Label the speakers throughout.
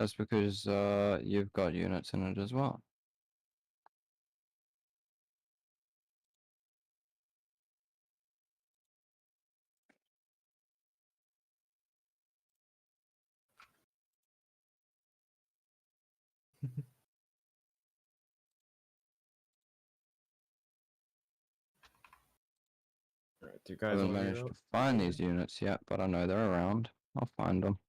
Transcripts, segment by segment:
Speaker 1: That's because you've got units in it as well.
Speaker 2: Right, do you
Speaker 1: I
Speaker 2: guys
Speaker 1: haven't
Speaker 2: want to
Speaker 1: managed to find these units yet, but I know they're around. I'll find them.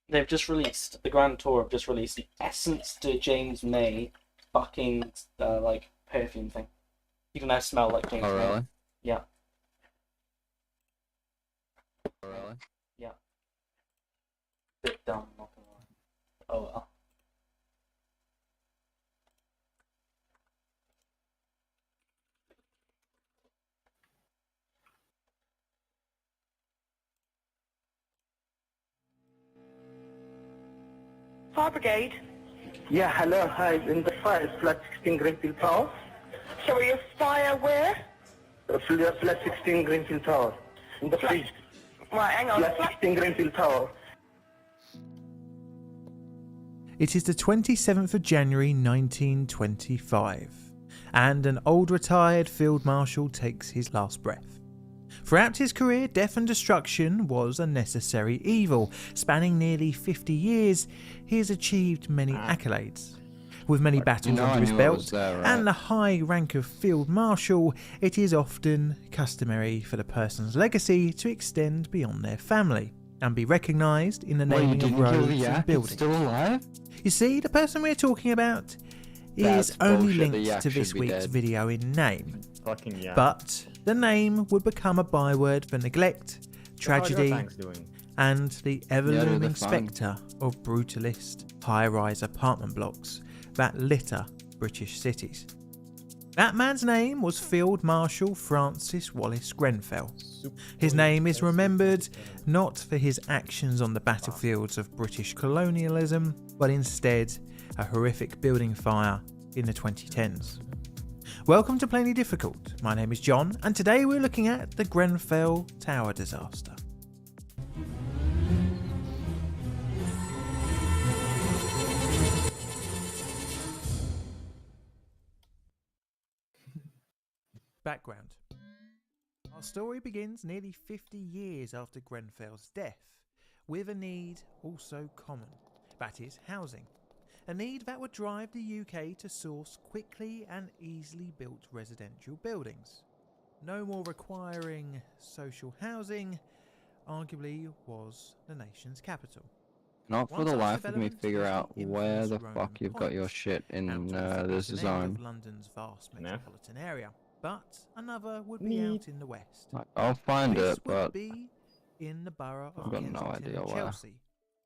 Speaker 3: They've just released, the Grand Tour have just released the Essence to James May fucking like perfume thing. You can now smell like James
Speaker 1: Oh,
Speaker 3: May.
Speaker 1: really?
Speaker 3: Yeah.
Speaker 1: Oh, really?
Speaker 3: Yeah. Bit dumb, not gonna lie. Oh well.
Speaker 4: Fire Brigade.
Speaker 5: Yeah, hello, hi, in the fire, flat 16 Greenfield Tower.
Speaker 4: Sorry, a fire where?
Speaker 5: Flat 16 Greenfield Tower. In the fridge.
Speaker 4: Right, hang on.
Speaker 5: Flat 16 Greenfield Tower.
Speaker 6: It is the 27th of January 1925, and an old retired Field Marshal takes his last breath. Throughout his career, death and destruction was a necessary evil. Spanning nearly 50 years, he has achieved many accolades. With many battles under his belt and the high rank of Field Marshal, it is often customary for the person's legacy to extend beyond their family and be recognised in the naming of roads and buildings.
Speaker 1: Still alive?
Speaker 6: You see, the person we're talking about
Speaker 1: That's
Speaker 6: is only
Speaker 1: bullshit. The
Speaker 6: linked
Speaker 1: yak
Speaker 6: to
Speaker 1: should
Speaker 6: this
Speaker 1: be
Speaker 6: week's
Speaker 1: dead.
Speaker 6: video in name,
Speaker 2: fucking yeah?
Speaker 6: but the name would become a byword for neglect, tragedy, and the ever-looming spectre of brutalist high-rise apartment blocks that litter British cities. That man's name was Field Marshal Francis Wallace Grenfell. His name is remembered not for his actions on the battlefields of British colonialism, but instead a horrific building fire in the 2010s. Welcome to Plainly Difficult. My name is John, and today we're looking at the Grenfell Tower disaster. Background. Our story begins nearly 50 years after Grenfell's death, with a need also common, that is housing. A need that would drive the UK to source quickly and easily built residential buildings. No more requiring social housing, arguably was the nation's capital.
Speaker 1: Not for the life of me figure out where the fuck you've got your shit in this zone.
Speaker 6: Of London's vast metropolitan area, but another would be out in the west.
Speaker 1: I'll find
Speaker 6: This
Speaker 1: it,
Speaker 6: would
Speaker 1: but
Speaker 6: be in the borough of
Speaker 1: I've got no
Speaker 6: Kensington
Speaker 1: idea
Speaker 6: and
Speaker 1: where.
Speaker 6: Chelsea,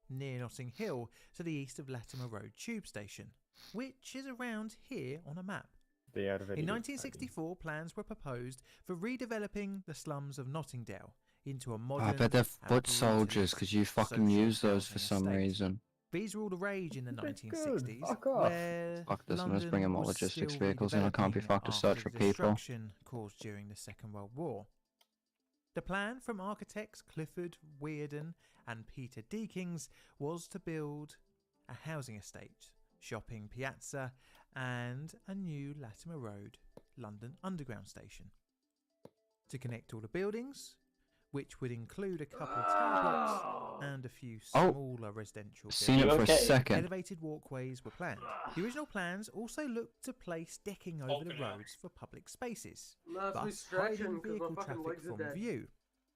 Speaker 6: near Notting Hill, to the east of Latimer Road Tube Station, which is around here on a map.
Speaker 2: They are very
Speaker 6: In 1964, plans were proposed for redeveloping the slums of Nottingdale into a modern.
Speaker 1: I bet they're foot
Speaker 6: and
Speaker 1: soldiers because you fucking
Speaker 6: social
Speaker 1: use those for
Speaker 6: housing
Speaker 1: some
Speaker 6: estate.
Speaker 1: reason.
Speaker 6: These were all the rage in the 1960s,
Speaker 2: Fuck off.
Speaker 6: where
Speaker 1: Fuck this, I'm
Speaker 6: London
Speaker 1: just bringing more
Speaker 6: was
Speaker 1: logistics
Speaker 6: still
Speaker 1: vehicles in. I can't be
Speaker 6: redeveloping
Speaker 1: fucked to
Speaker 6: after
Speaker 1: search for
Speaker 6: the
Speaker 1: people.
Speaker 6: destruction caused during the Second World War. The plan from architects Clifford Weirden and Peter Deakings was to build a housing estate, shopping piazza, and a new Latimer Road London Underground station. To connect all the buildings, which would include a couple of tower blocks and a few smaller residential
Speaker 1: Seen it
Speaker 6: buildings.
Speaker 1: for a second.
Speaker 6: Elevated walkways were planned. The original plans also looked to place decking over the roads for public spaces, thus hiding vehicle traffic from view.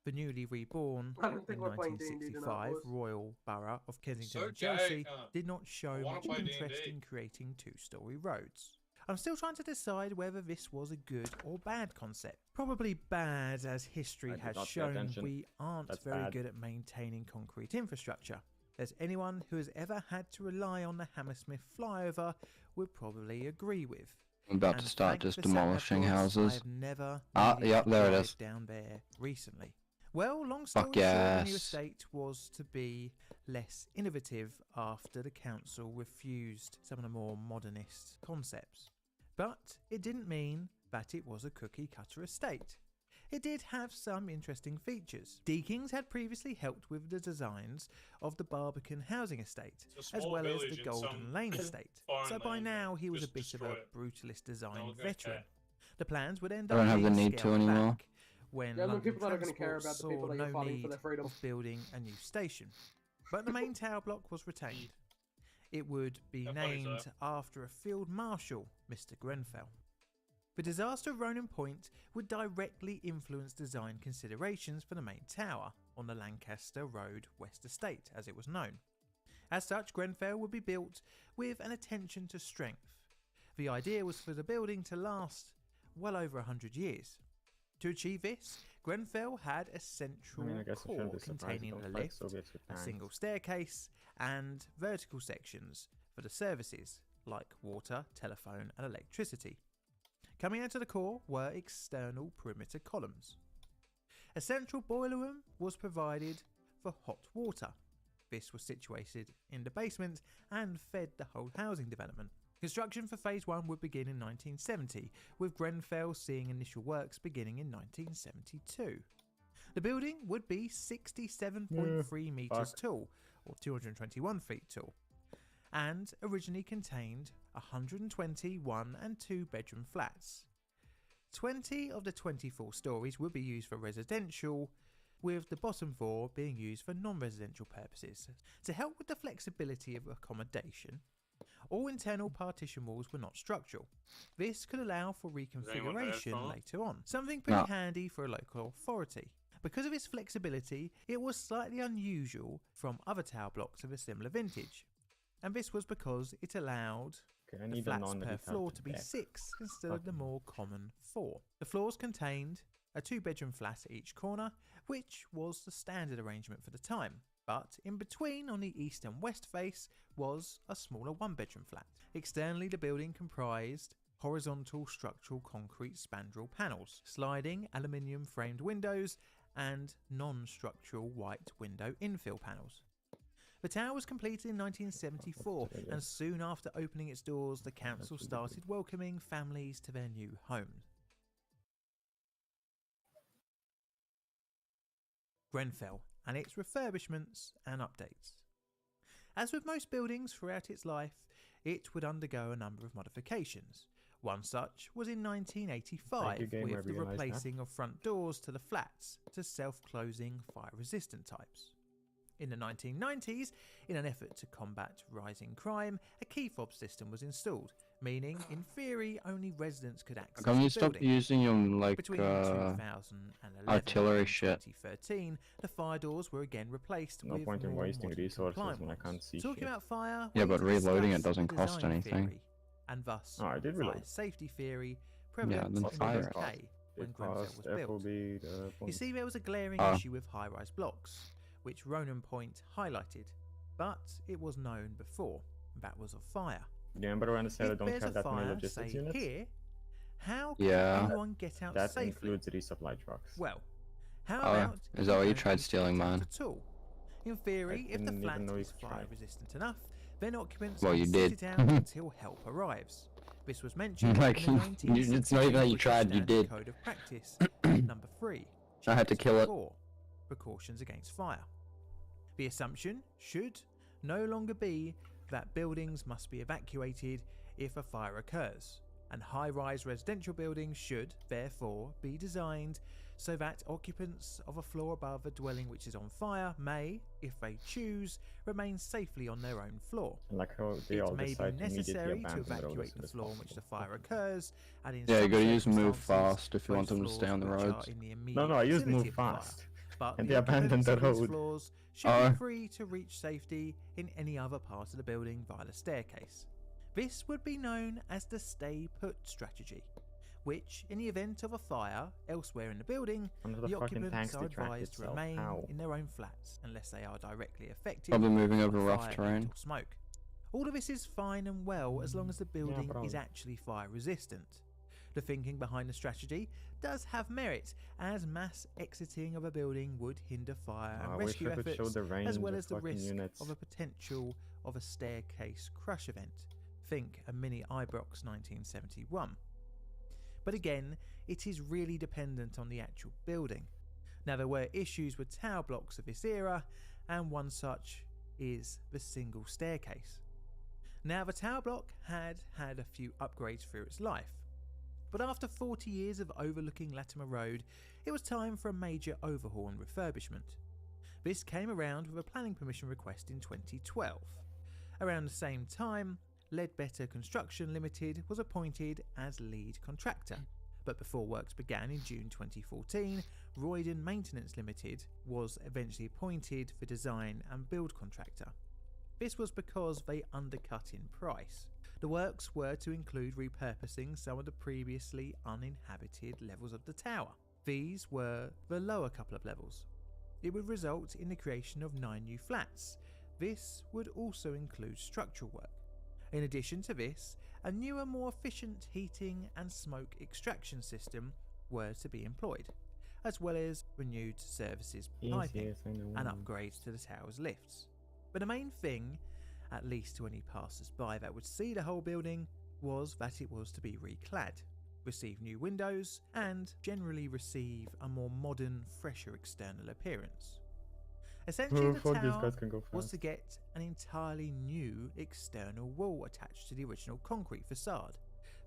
Speaker 6: The newly reborn in 1965 Royal Borough of Kensington and Chelsea did not show much interest in creating two-storey roads. I'm still trying to decide whether this was a good or bad concept. Probably bad, as history has shown we aren't very good at maintaining concrete infrastructure. As anyone who has ever had to rely on the Hammersmith flyover would probably agree with.
Speaker 1: I'm about to start just demolishing
Speaker 6: I
Speaker 1: houses.
Speaker 6: have never
Speaker 1: Yep, there it is.
Speaker 6: down there recently. Well, long story
Speaker 1: Fuck
Speaker 6: short, the new
Speaker 1: yes.
Speaker 6: estate was to be less innovative after the council refused some of the more modernist concepts. But it didn't mean that it was a cookie-cutter estate. It did have some interesting features. Deakings had previously helped with the designs of the Barbican housing estate, as well as the Golden Lane estate, so by now he was a bit of a brutalist design veteran. The plans would end up
Speaker 1: don't have the
Speaker 6: being
Speaker 1: need to
Speaker 6: scaled
Speaker 1: anymore.
Speaker 6: back when
Speaker 5: Yeah, the
Speaker 6: London
Speaker 5: people that are going to care
Speaker 6: Transport
Speaker 5: about the people
Speaker 6: saw
Speaker 5: that you're
Speaker 6: no
Speaker 5: fighting for
Speaker 6: need
Speaker 5: their freedom.
Speaker 6: of building a new station. But the main tower block was retained. It would be named after a field marshal, Mr. Grenfell. The disaster of Ronan Point would directly influence design considerations for the main tower on the Lancaster Road West Estate, as it was known. As such, Grenfell would be built with an attention to strength. The idea was for the building to last well over 100 years. To achieve this, Grenfell had a central core containing a lift, a single staircase, and vertical sections for the services like water, telephone, and electricity. Coming out of the core were external perimeter columns. A central boiler room was provided for hot water. This was situated in the basement and fed the whole housing development. Construction for Phase 1 would begin in 1970, with Grenfell seeing initial works beginning in 1972. The building would be 67.3 metres tall, or 221 feet tall, and originally contained 120 one- and two-bedroom flats. 20 of the 24 stories would be used for residential, with the bottom 4 being used for non-residential purposes. To help with the flexibility of accommodation, all internal partition walls were not structural. This could allow for reconfiguration later on, something pretty handy for a local authority. Because of its flexibility, it was slightly unusual from other tower blocks of a similar vintage, and this was because it allowed the flats per floor to be 6 instead of the more common 4. The floors contained a 2-bedroom flat at each corner, which was the standard arrangement for the time. But in between, on the east and west face, was a smaller 1-bedroom flat. Externally, the building comprised horizontal structural concrete spandrel panels, sliding aluminium framed windows, and non-structural white window infill panels. The tower was completed in 1974, and soon after opening its doors, the council started welcoming families to their new homes. Grenfell and its refurbishments and updates. As with most buildings throughout its life, it would undergo a number of modifications. One such was in 1985 with the replacing of front doors to the flats to self-closing fire-resistant types. In the 1990s, in an effort to combat rising crime, a key fob system was installed, meaning in theory only residents could access the building.
Speaker 1: Can you stop using them like
Speaker 6: Between 2011
Speaker 1: artillery
Speaker 6: and
Speaker 1: shit?
Speaker 6: 2013, the fire doors were again replaced
Speaker 2: No
Speaker 6: with
Speaker 2: point in
Speaker 6: more
Speaker 2: wasting
Speaker 6: modern
Speaker 2: resources
Speaker 6: compliant
Speaker 2: when I
Speaker 6: ones.
Speaker 2: can't see
Speaker 6: Talking
Speaker 2: shit.
Speaker 6: about fire,
Speaker 1: Yeah,
Speaker 6: we
Speaker 1: but
Speaker 6: need to
Speaker 1: reloading it
Speaker 6: discuss
Speaker 1: doesn't cost
Speaker 6: design
Speaker 1: anything.
Speaker 6: theory, and thus
Speaker 2: Oh, I did
Speaker 6: fire
Speaker 2: reload.
Speaker 6: safety theory
Speaker 1: Yeah,
Speaker 6: prevalent
Speaker 1: then
Speaker 6: in
Speaker 1: fire
Speaker 6: the
Speaker 1: it.
Speaker 6: UK when Grenfell was built. You
Speaker 2: You
Speaker 6: see, there was a glaring issue with high-rise blocks, which Ronan Point highlighted, but it was known before. That was of fire.
Speaker 2: remember when I said I
Speaker 6: If
Speaker 2: don't
Speaker 6: there's
Speaker 2: have
Speaker 6: a
Speaker 2: that many
Speaker 6: fire,
Speaker 2: logistics
Speaker 6: say
Speaker 2: units?
Speaker 6: here, how can
Speaker 1: Yeah.
Speaker 6: anyone get out
Speaker 2: That
Speaker 6: safely?
Speaker 2: includes resupply trucks.
Speaker 6: Well, how
Speaker 1: Oh,
Speaker 6: about
Speaker 1: is that what you
Speaker 6: don't
Speaker 1: tried stealing
Speaker 6: get out
Speaker 1: mine?
Speaker 6: At all? In theory, if the
Speaker 2: didn't
Speaker 6: flat
Speaker 2: even know you
Speaker 6: is
Speaker 2: could try.
Speaker 6: fire resistant enough, then occupants
Speaker 1: Well,
Speaker 6: can
Speaker 1: you
Speaker 6: sit
Speaker 1: did.
Speaker 6: it out until help arrives. This was mentioned
Speaker 1: Like,
Speaker 6: in the 1960s
Speaker 1: it's not even that you
Speaker 6: British
Speaker 1: tried, you
Speaker 6: Standard
Speaker 1: did.
Speaker 6: Code of Practice, number 3.
Speaker 1: I had to kill it.
Speaker 6: 4, Precautions against fire. The assumption should no longer be that buildings must be evacuated if a fire occurs, and high-rise residential buildings should, therefore, be designed so that occupants of a floor above a dwelling which is on fire may, if they choose, remain safely on their own floor.
Speaker 2: Like how they all
Speaker 6: It may be
Speaker 2: decide to immediately
Speaker 6: necessary to
Speaker 2: abandon the road as
Speaker 6: evacuate
Speaker 2: soon
Speaker 6: the
Speaker 2: as
Speaker 6: floor on which the
Speaker 2: possible.
Speaker 6: fire occurs, and in
Speaker 1: Yeah, you
Speaker 6: some
Speaker 1: gotta use move
Speaker 6: circumstances,
Speaker 1: fast if you want
Speaker 6: those
Speaker 1: them to stay on the
Speaker 6: floors which are
Speaker 1: roads.
Speaker 6: in the
Speaker 2: No, I
Speaker 6: immediate
Speaker 2: used
Speaker 6: vicinity
Speaker 2: move
Speaker 6: of the fire.
Speaker 2: fast.
Speaker 6: But
Speaker 2: And
Speaker 6: the
Speaker 2: they abandoned the
Speaker 6: occupants of these
Speaker 2: road.
Speaker 6: floors should be free to reach safety in any other part of the building via the staircase. This would be known as the stay put strategy, which, in the event of a fire elsewhere in the building,
Speaker 2: Under
Speaker 6: the
Speaker 2: the fucking
Speaker 6: occupants
Speaker 2: tanks
Speaker 6: are
Speaker 2: they tracked
Speaker 6: advised to
Speaker 2: itself.
Speaker 6: remain
Speaker 2: How?
Speaker 6: in their own flats unless they are directly affected
Speaker 1: Probably moving over
Speaker 6: by
Speaker 1: rough
Speaker 6: fire,
Speaker 1: terrain.
Speaker 6: heat or smoke. All of this is fine and well as long as the building
Speaker 2: probably.
Speaker 6: is actually fire resistant. The thinking behind the strategy does have merit, as mass exiting of a building would hinder fire and
Speaker 2: I wish
Speaker 6: rescue
Speaker 2: I could show
Speaker 6: efforts,
Speaker 2: the range
Speaker 6: as well
Speaker 2: of
Speaker 6: as the
Speaker 2: fucking
Speaker 6: risk
Speaker 2: units.
Speaker 6: of a potential of a staircase crush event. Think a mini Ibrox 1971. but again, it is really dependent on the actual building. Now, there were issues with tower blocks of this era, and one such is the single staircase. Now, the tower block had had a few upgrades through its life, but after 40 years of overlooking Latimer Road, it was time for a major overhaul and refurbishment. This came around with a planning permission request in 2012. Around the same time, Ledbetter Construction Limited was appointed as lead contractor, but before works began in June 2014, Royden Maintenance Limited was eventually appointed for design and build contractor. This was because they undercut in price. The works were to include repurposing some of the previously uninhabited levels of the tower. These were the lower couple of levels. It would result in the creation of 9 new flats. This would also include structural work. In addition to this, a newer, more efficient heating and smoke extraction system were to be employed, as well as renewed services piping and upgrades to the tower's lifts. But the main thing, at least to any passers-by that would see the whole building, was that it was to be reclad, receive new windows, and generally receive a more modern, fresher external appearance. Essentially, the tower was to get an entirely new external wall attached to the original concrete facade.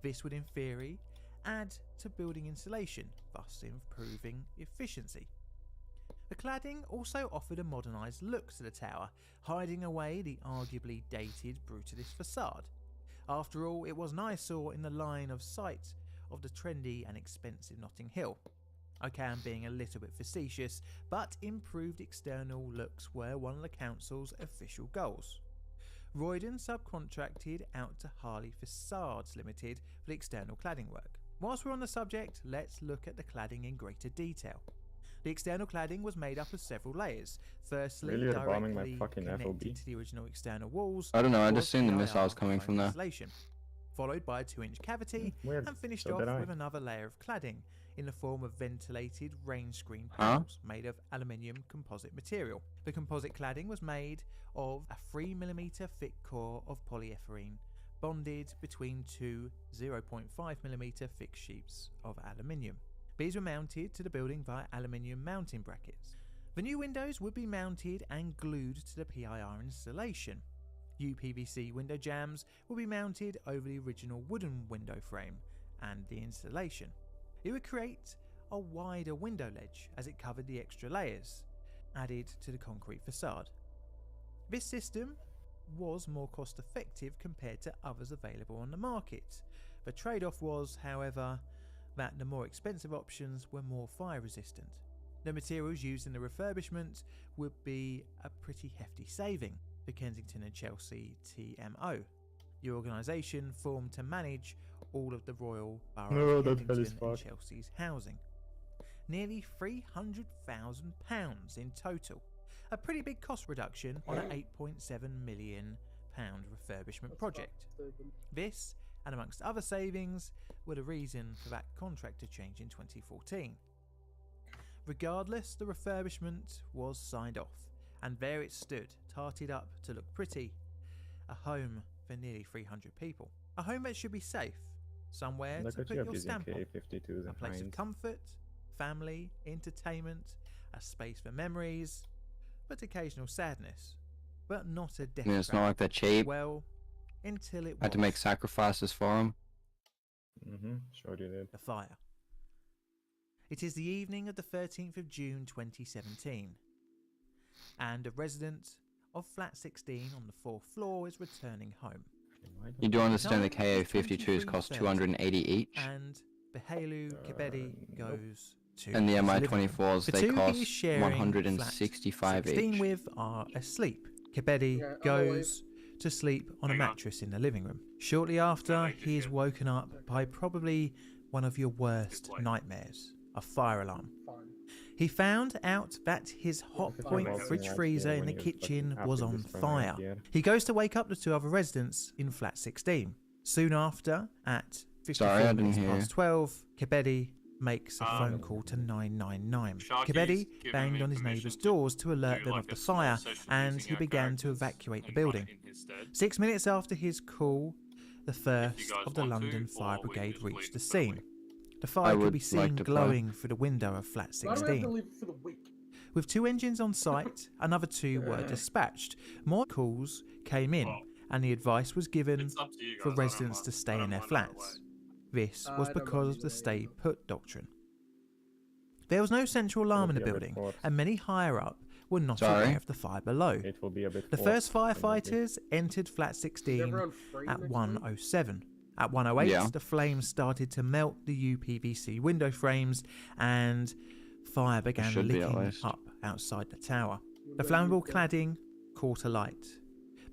Speaker 6: This would in theory add to building insulation, thus improving efficiency. The cladding also offered a modernised look to the tower, hiding away the arguably dated brutalist facade. After all, it was an eyesore in the line of sight of the trendy and expensive Notting Hill. Okay, I'm being a little bit facetious, but improved external looks were one of the council's official goals. Royden subcontracted out to Harley Facades Limited for the external cladding work. Whilst we're on the subject, let's look at the cladding in greater detail. The external cladding was made up of several layers. Firstly, directly connected to the original external walls.
Speaker 1: I don't know, I just seen the missiles coming from there.
Speaker 6: Followed by a 2-inch cavity and finished off with another layer of cladding in the form of ventilated rain screen panels made of aluminium composite material. The composite cladding was made of a 3mm thick core of polyethylene bonded between two 0.5mm thick sheets of aluminium. These were mounted to the building via aluminium mounting brackets. The new windows would be mounted and glued to the PIR installation. UPVC window jambs will be mounted over the original wooden window frame and the installation. It would create a wider window ledge as it covered the extra layers added to the concrete facade. This system was more cost effective compared to others available on the market. The trade-off was, however, that the more expensive options were more fire resistant. The materials used in the refurbishment would be a pretty hefty saving. The Kensington and Chelsea TMO, the organisation formed to manage all of the Royal Borough of Kensington and Chelsea's housing. Nearly £300,000 in total, a pretty big cost reduction on an £8.7 million refurbishment project. This, and amongst other savings, were the reason for that contract to change in 2014. Regardless, the refurbishment was signed off, and there it stood, tarted up to look pretty. A home for nearly 300 people. A home that should be safe, somewhere to put your stamp on. A place of comfort, family, entertainment, a space for memories, but occasional sadness. But not a death trap.
Speaker 1: It's not like they're cheap.
Speaker 6: Well, until it was.
Speaker 1: I had to make sacrifices for them.
Speaker 2: Sure you did.
Speaker 6: The fire. It is the evening of the 13th of June 2017. And a resident of flat 16 on the 4th floor is returning home.
Speaker 1: You do understand the KO-52s cost 280 each?
Speaker 6: And Behalu Kebedi goes to
Speaker 1: and the MI-24s, they cost 165 each.
Speaker 6: with are asleep. Kebedi goes to sleep on a mattress in the living room. Shortly after, he is woken up by probably one of your worst nightmares, a fire alarm. He found out that his Hotpoint fridge freezer in the kitchen was on fire. He goes to wake up the two other residents in flat 16. Soon after, at 54 minutes past 12, Kebedi makes a phone call to 999. Kebedi banged on his neighbours' doors to alert them of the fire, and he began to evacuate the building. 6 minutes after his call, the first of the London Fire Brigade reached the scene. The fire could
Speaker 1: would
Speaker 6: be
Speaker 1: like
Speaker 6: seen
Speaker 1: to play.
Speaker 6: glowing through the window of flat
Speaker 7: Why do we have
Speaker 6: 16.
Speaker 7: to leave it for the week?
Speaker 6: With 2 engines on site, another 2 were dispatched. More calls came in, and the advice was given
Speaker 8: It's up to you guys.
Speaker 6: for
Speaker 8: I don't
Speaker 6: residents
Speaker 8: mind.
Speaker 6: to
Speaker 8: I
Speaker 6: stay
Speaker 8: don't
Speaker 6: in their
Speaker 8: mind either way.
Speaker 6: flats. This was
Speaker 7: I don't
Speaker 6: because
Speaker 7: mind
Speaker 6: of the
Speaker 7: either way,
Speaker 6: stay
Speaker 7: either.
Speaker 6: put doctrine. There was no central alarm in the
Speaker 2: be a bit
Speaker 6: building,
Speaker 2: forced.
Speaker 6: and many higher up were not
Speaker 1: Sorry?
Speaker 6: aware of the fire below.
Speaker 2: It will be a bit
Speaker 6: The
Speaker 2: forced,
Speaker 6: first
Speaker 2: I think.
Speaker 6: firefighters entered flat
Speaker 7: Is
Speaker 6: 16
Speaker 7: everyone free
Speaker 6: at
Speaker 7: next week?
Speaker 6: 1:07. At 1:08,
Speaker 1: Yeah.
Speaker 6: the flames started to melt the UPVC window frames, and fire began
Speaker 1: should be at
Speaker 6: licking
Speaker 1: least.
Speaker 6: up outside the tower.
Speaker 7: What
Speaker 6: The
Speaker 7: about you,
Speaker 6: flammable
Speaker 7: Kev?
Speaker 6: cladding caught alight.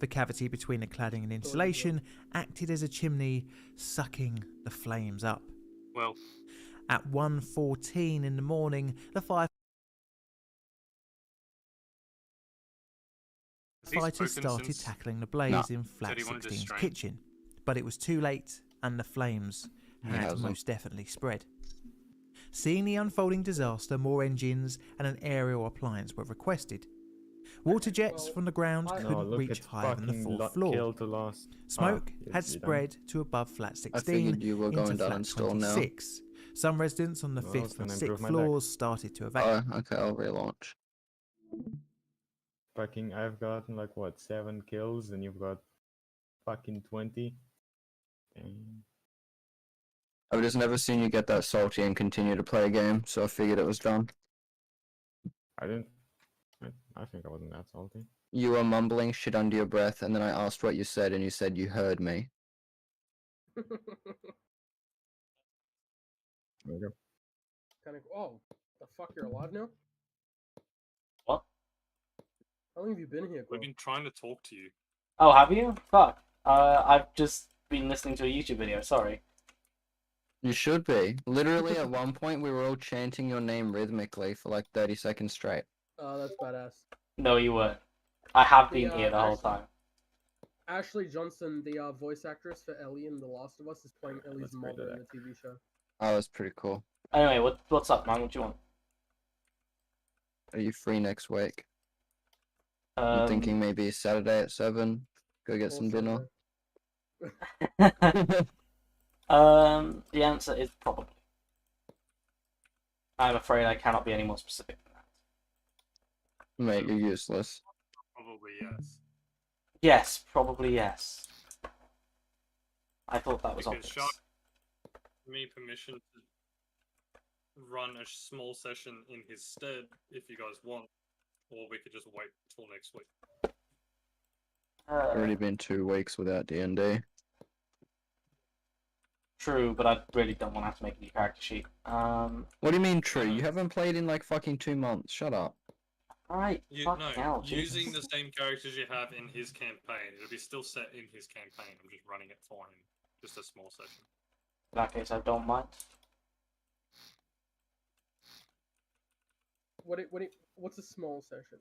Speaker 6: The cavity between the cladding and insulation acted as a chimney, sucking the flames up.
Speaker 8: Well,
Speaker 6: At 1:14 in the morning, the
Speaker 8: has he
Speaker 6: firefighters
Speaker 8: spoken
Speaker 6: started
Speaker 8: since-
Speaker 6: tackling the blaze
Speaker 1: No.
Speaker 6: in flat
Speaker 8: Said he wanted to
Speaker 6: 16's
Speaker 8: strain.
Speaker 6: kitchen, but it was too late and the flames
Speaker 1: He
Speaker 6: had
Speaker 1: hasn't.
Speaker 6: most definitely spread. Seeing the unfolding disaster, more engines and an aerial appliance were requested. Water jets
Speaker 7: well,
Speaker 6: from the ground
Speaker 7: I-
Speaker 2: Oh,
Speaker 6: couldn't
Speaker 2: look,
Speaker 6: reach
Speaker 2: it's
Speaker 6: higher than the
Speaker 2: fucking
Speaker 6: 4th floor.
Speaker 2: kill to last.
Speaker 6: Smoke
Speaker 2: Oh,
Speaker 6: had
Speaker 2: you done?
Speaker 6: spread to above flat
Speaker 1: I
Speaker 6: 16
Speaker 1: figured you were
Speaker 6: into
Speaker 1: going down
Speaker 6: flat
Speaker 1: and stall now.
Speaker 6: 26. Some residents on the
Speaker 2: Well, I was
Speaker 6: 5th and
Speaker 2: gonna
Speaker 6: 6th
Speaker 2: improve my deck.
Speaker 6: floors started to evacuate.
Speaker 1: Oh, okay, I'll relaunch.
Speaker 2: Fucking, I've gotten like what, 7 kills, and you've got fucking 20. Dang.
Speaker 1: I've just never seen you get that salty and continue to play a game, so I figured it was done.
Speaker 2: I didn't. I think I wasn't that salty.
Speaker 1: You were mumbling shit under your breath, and then I asked what you said, and you said you heard me.
Speaker 2: There we go.
Speaker 7: Kind of. Oh, the fuck! You're alive now?
Speaker 3: What?
Speaker 7: How long have you been here,
Speaker 8: we've
Speaker 7: Quill?
Speaker 8: been trying to talk to you.
Speaker 3: Oh, have you? Fuck. I've just been listening to a YouTube video. Sorry.
Speaker 1: You should be. Literally, at one point, we were all chanting your name rhythmically for like 30 seconds straight.
Speaker 7: Oh, that's badass.
Speaker 3: No, you weren't. I have been
Speaker 7: The,
Speaker 3: here the whole
Speaker 7: actually-
Speaker 3: time.
Speaker 7: Ashley Johnson, the voice actress for Ellie in The Last of Us, is playing Ellie's
Speaker 2: That's pretty
Speaker 7: mother in
Speaker 2: good.
Speaker 7: the TV show.
Speaker 1: Oh, that's pretty cool.
Speaker 3: Anyway, what's up, man? What do you want?
Speaker 1: Are you free next week? I'm thinking maybe Saturday at 7. Go get some dinner.
Speaker 3: The answer is probably. I'm afraid I cannot be any more specific than that.
Speaker 1: Mate, you're useless.
Speaker 8: Probably yes.
Speaker 3: Yes, probably yes. I thought that was
Speaker 8: Because
Speaker 3: obvious.
Speaker 8: Shark gave me permission to run a small session in his stead if you guys want, or we could just wait till next week.
Speaker 1: Already been 2 weeks without D&D.
Speaker 3: True, but I really don't want to have to make a new character sheet.
Speaker 1: What do you mean true? You haven't played in like fucking 2 months. Shut up.
Speaker 3: Alright, fucking hell,
Speaker 8: using the
Speaker 3: Jesus.
Speaker 8: same characters you have in his campaign. It'll be still set in his campaign. I'm just running it for him. Just a small session.
Speaker 3: In that case, I don't mind.
Speaker 7: What's a small session?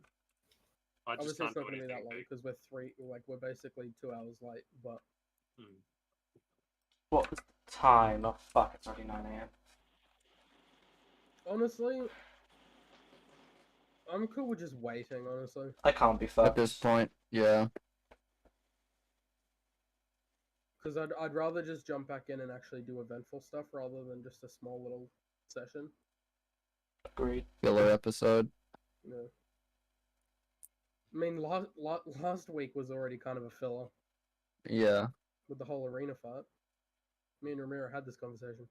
Speaker 8: I just
Speaker 7: Obviously,
Speaker 8: can't
Speaker 7: it's
Speaker 8: do
Speaker 7: not going to be
Speaker 8: anything
Speaker 7: that long
Speaker 8: big.
Speaker 7: because we're basically 2 hours late. But
Speaker 8: Hmm.
Speaker 3: What was the time? Oh fuck, it's already 9 AM.
Speaker 7: honestly, I'm cool with just waiting. Honestly,
Speaker 3: I can't be
Speaker 1: At
Speaker 3: fucked.
Speaker 1: this point, yeah.
Speaker 7: because I'd rather just jump back in and actually do eventful stuff rather than just a small little session.
Speaker 3: Agreed.
Speaker 1: Filler episode.
Speaker 7: You know. I mean, last week was already kind of a filler
Speaker 1: Yeah.
Speaker 7: with the whole arena fight. Me and Ramiro had this conversation.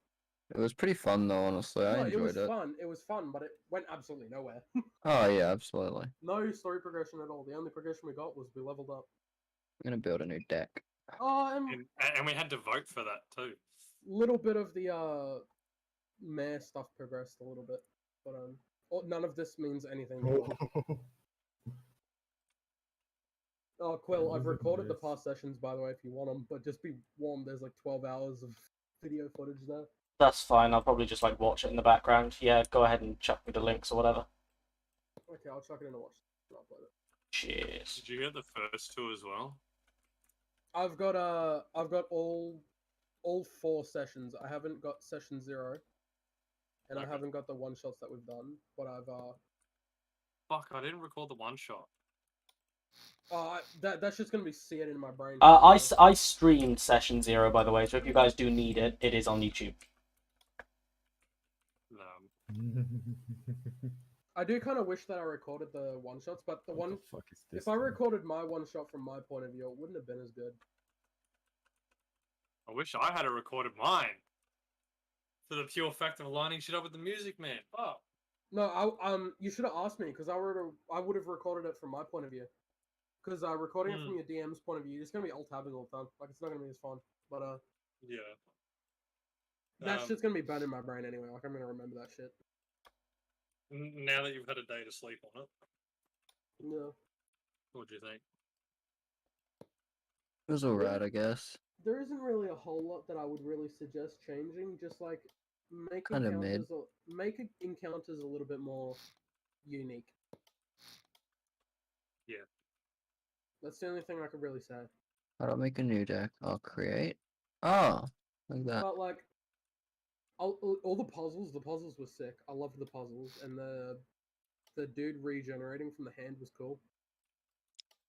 Speaker 1: It was pretty fun though, honestly. I
Speaker 7: No, it was
Speaker 1: enjoyed it.
Speaker 7: fun. It was fun, but it went absolutely nowhere.
Speaker 1: Oh yeah, absolutely.
Speaker 7: No story progression at all. The only progression we got was we leveled up.
Speaker 1: I'm gonna build a new deck.
Speaker 7: Oh,
Speaker 8: And we had to vote for that too.
Speaker 7: little bit of the mayor stuff progressed a little bit, but none of this means anything. to me. Oh, Quill, I've recorded the past sessions, by the way, if you want them, but just be warned, there's like 12 hours of video footage there.
Speaker 3: That's fine, I'll probably just like watch it in the background. Yeah, go ahead and chuck me the links or whatever.
Speaker 7: Okay, I'll chuck it in and watch and upload it.
Speaker 3: Cheers.
Speaker 8: Did you get the first two as well?
Speaker 7: I've got all 4 sessions. I haven't got session 0, and I
Speaker 8: Okay.
Speaker 7: haven't got the one shots that we've done. But I've
Speaker 8: Fuck, I didn't record the one shot.
Speaker 7: that's just gonna be seared in my brain.
Speaker 3: I streamed session 0, by the way, so if you guys do need it, it is on YouTube.
Speaker 7: I do kind of wish that I recorded the one shots, but the
Speaker 2: What
Speaker 7: one
Speaker 2: the fuck is this?
Speaker 7: if I
Speaker 2: thing?
Speaker 7: recorded my one shot from my point of view, it wouldn't have been as good.
Speaker 8: I wish I had recorded mine. For the pure fact of lining shit up with the music, man. Oh.
Speaker 7: No, you should have asked me because I would have recorded it from my point of view. Because recording it from your DM's point of view, it's gonna be alt tabbing all the time. Like it's not gonna be as fun. But
Speaker 8: Yeah.
Speaker 7: that shit's gonna be bad in my brain anyway. Like I'm gonna remember that shit.
Speaker 8: Now that you've had a day to sleep on it,
Speaker 7: Yeah.
Speaker 8: what do you think?
Speaker 1: It was alright, I guess.
Speaker 7: There isn't really a whole lot that I would really suggest changing. Just like make
Speaker 1: Kinda mid.
Speaker 7: encounters a little bit more unique.
Speaker 8: Yeah.
Speaker 7: That's the only thing I could really say.
Speaker 1: How do I make a new deck? I'll create. Oh, like that.
Speaker 7: But like, all the puzzles were sick. I loved the puzzles, and the dude regenerating from the hand was cool.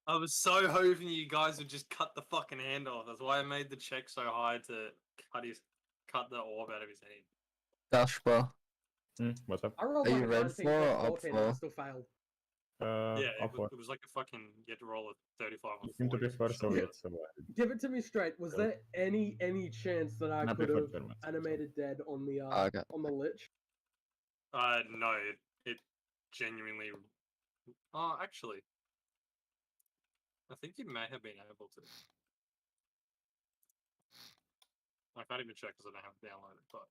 Speaker 8: I was so hoping you guys would just cut the fucking hand off. That's why I made the check so high to cut the orb out of his hand.
Speaker 1: Dashba.
Speaker 2: What's up?
Speaker 7: I rolled
Speaker 1: Are
Speaker 7: like
Speaker 1: you
Speaker 7: a
Speaker 1: red
Speaker 7: 19
Speaker 1: for or
Speaker 7: plus
Speaker 1: up
Speaker 7: 14 and I
Speaker 1: for?
Speaker 7: still failed.
Speaker 8: Yeah,
Speaker 2: Up for.
Speaker 8: it was like a fucking, you had to roll a 35 on
Speaker 2: You seem to
Speaker 8: 40.
Speaker 2: prefer Soviets, so
Speaker 7: Give it to me straight. Was there any chance that I
Speaker 2: Not
Speaker 7: could
Speaker 2: prefer
Speaker 7: have
Speaker 2: Germans, so-
Speaker 7: animated dead on the
Speaker 1: Okay.
Speaker 7: on the lich?
Speaker 8: No, it genuinely. Oh, actually, I think you may have been able to. I can't even check because I don't have it downloaded, but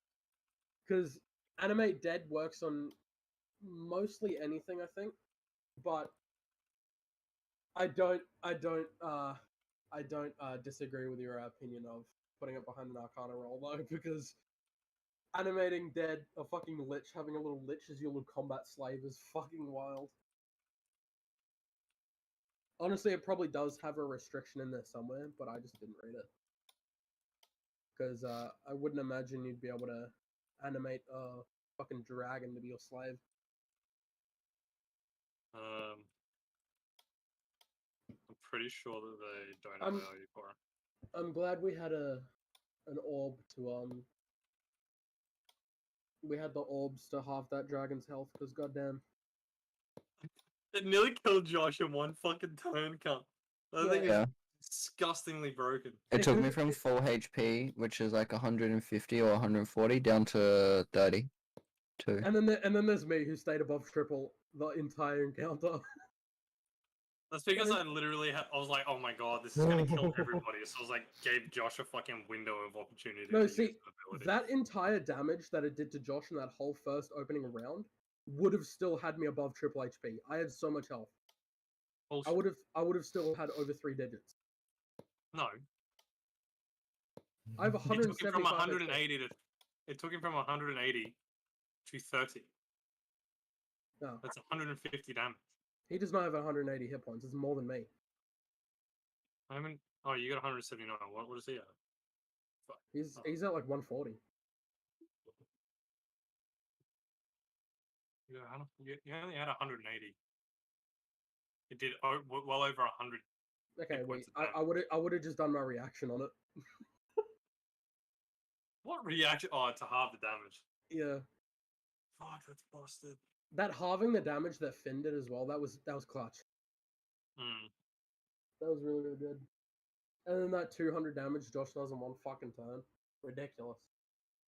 Speaker 7: Because animate dead works on mostly anything, I think, but I don't disagree with your opinion of putting it behind an Arcana roll though, because animating dead a fucking lich, having a little lich as your little combat slave is fucking wild. Honestly, it probably does have a restriction in there somewhere, but I just didn't read it. Because I wouldn't imagine you'd be able to animate a fucking dragon to be your slave.
Speaker 8: I'm pretty sure that they don't allow you for it.
Speaker 7: I'm glad we had an orb to we had the orbs to halve that dragon's health, because goddamn.
Speaker 8: It nearly killed Josh in one fucking turn, cunt. That thing
Speaker 1: Yeah.
Speaker 8: is disgustingly broken.
Speaker 1: It took me from full HP, which is like 150 or 140, down to 32.
Speaker 7: And then there's me who stayed above triple the entire encounter.
Speaker 8: That's because I literally I was like, oh my god, this is gonna kill everybody. So I was like, gave Josh a fucking window of opportunity.
Speaker 7: No,
Speaker 8: to
Speaker 7: see,
Speaker 8: use the ability.
Speaker 7: that entire damage that it did to Josh in that whole first opening round would have still had me above triple HP. I had so much health.
Speaker 8: Bullshit.
Speaker 7: I would have still had over 3 digits.
Speaker 8: No.
Speaker 7: I have
Speaker 8: It took him
Speaker 7: 175
Speaker 8: from
Speaker 7: HP.
Speaker 8: 180 to. It took him from 180 to 30.
Speaker 7: No,
Speaker 8: That's 150 damage.
Speaker 7: he does not have 180 hit points. It's more than me.
Speaker 8: I mean, oh, you got 179. What is he at? Fuck.
Speaker 7: He's at like 140.
Speaker 8: You only had 180. It did well over 100.
Speaker 7: Okay,
Speaker 8: hit
Speaker 7: wait.
Speaker 8: points of
Speaker 7: I would have just done my reaction on it.
Speaker 8: What reaction? Oh, to halve the damage.
Speaker 7: Yeah.
Speaker 8: Fuck, that's busted.
Speaker 7: That halving the damage that Finn did as well, that was clutch.
Speaker 8: Hmm.
Speaker 7: That was really, really good. And then that 200 damage Josh does in one fucking turn. Ridiculous.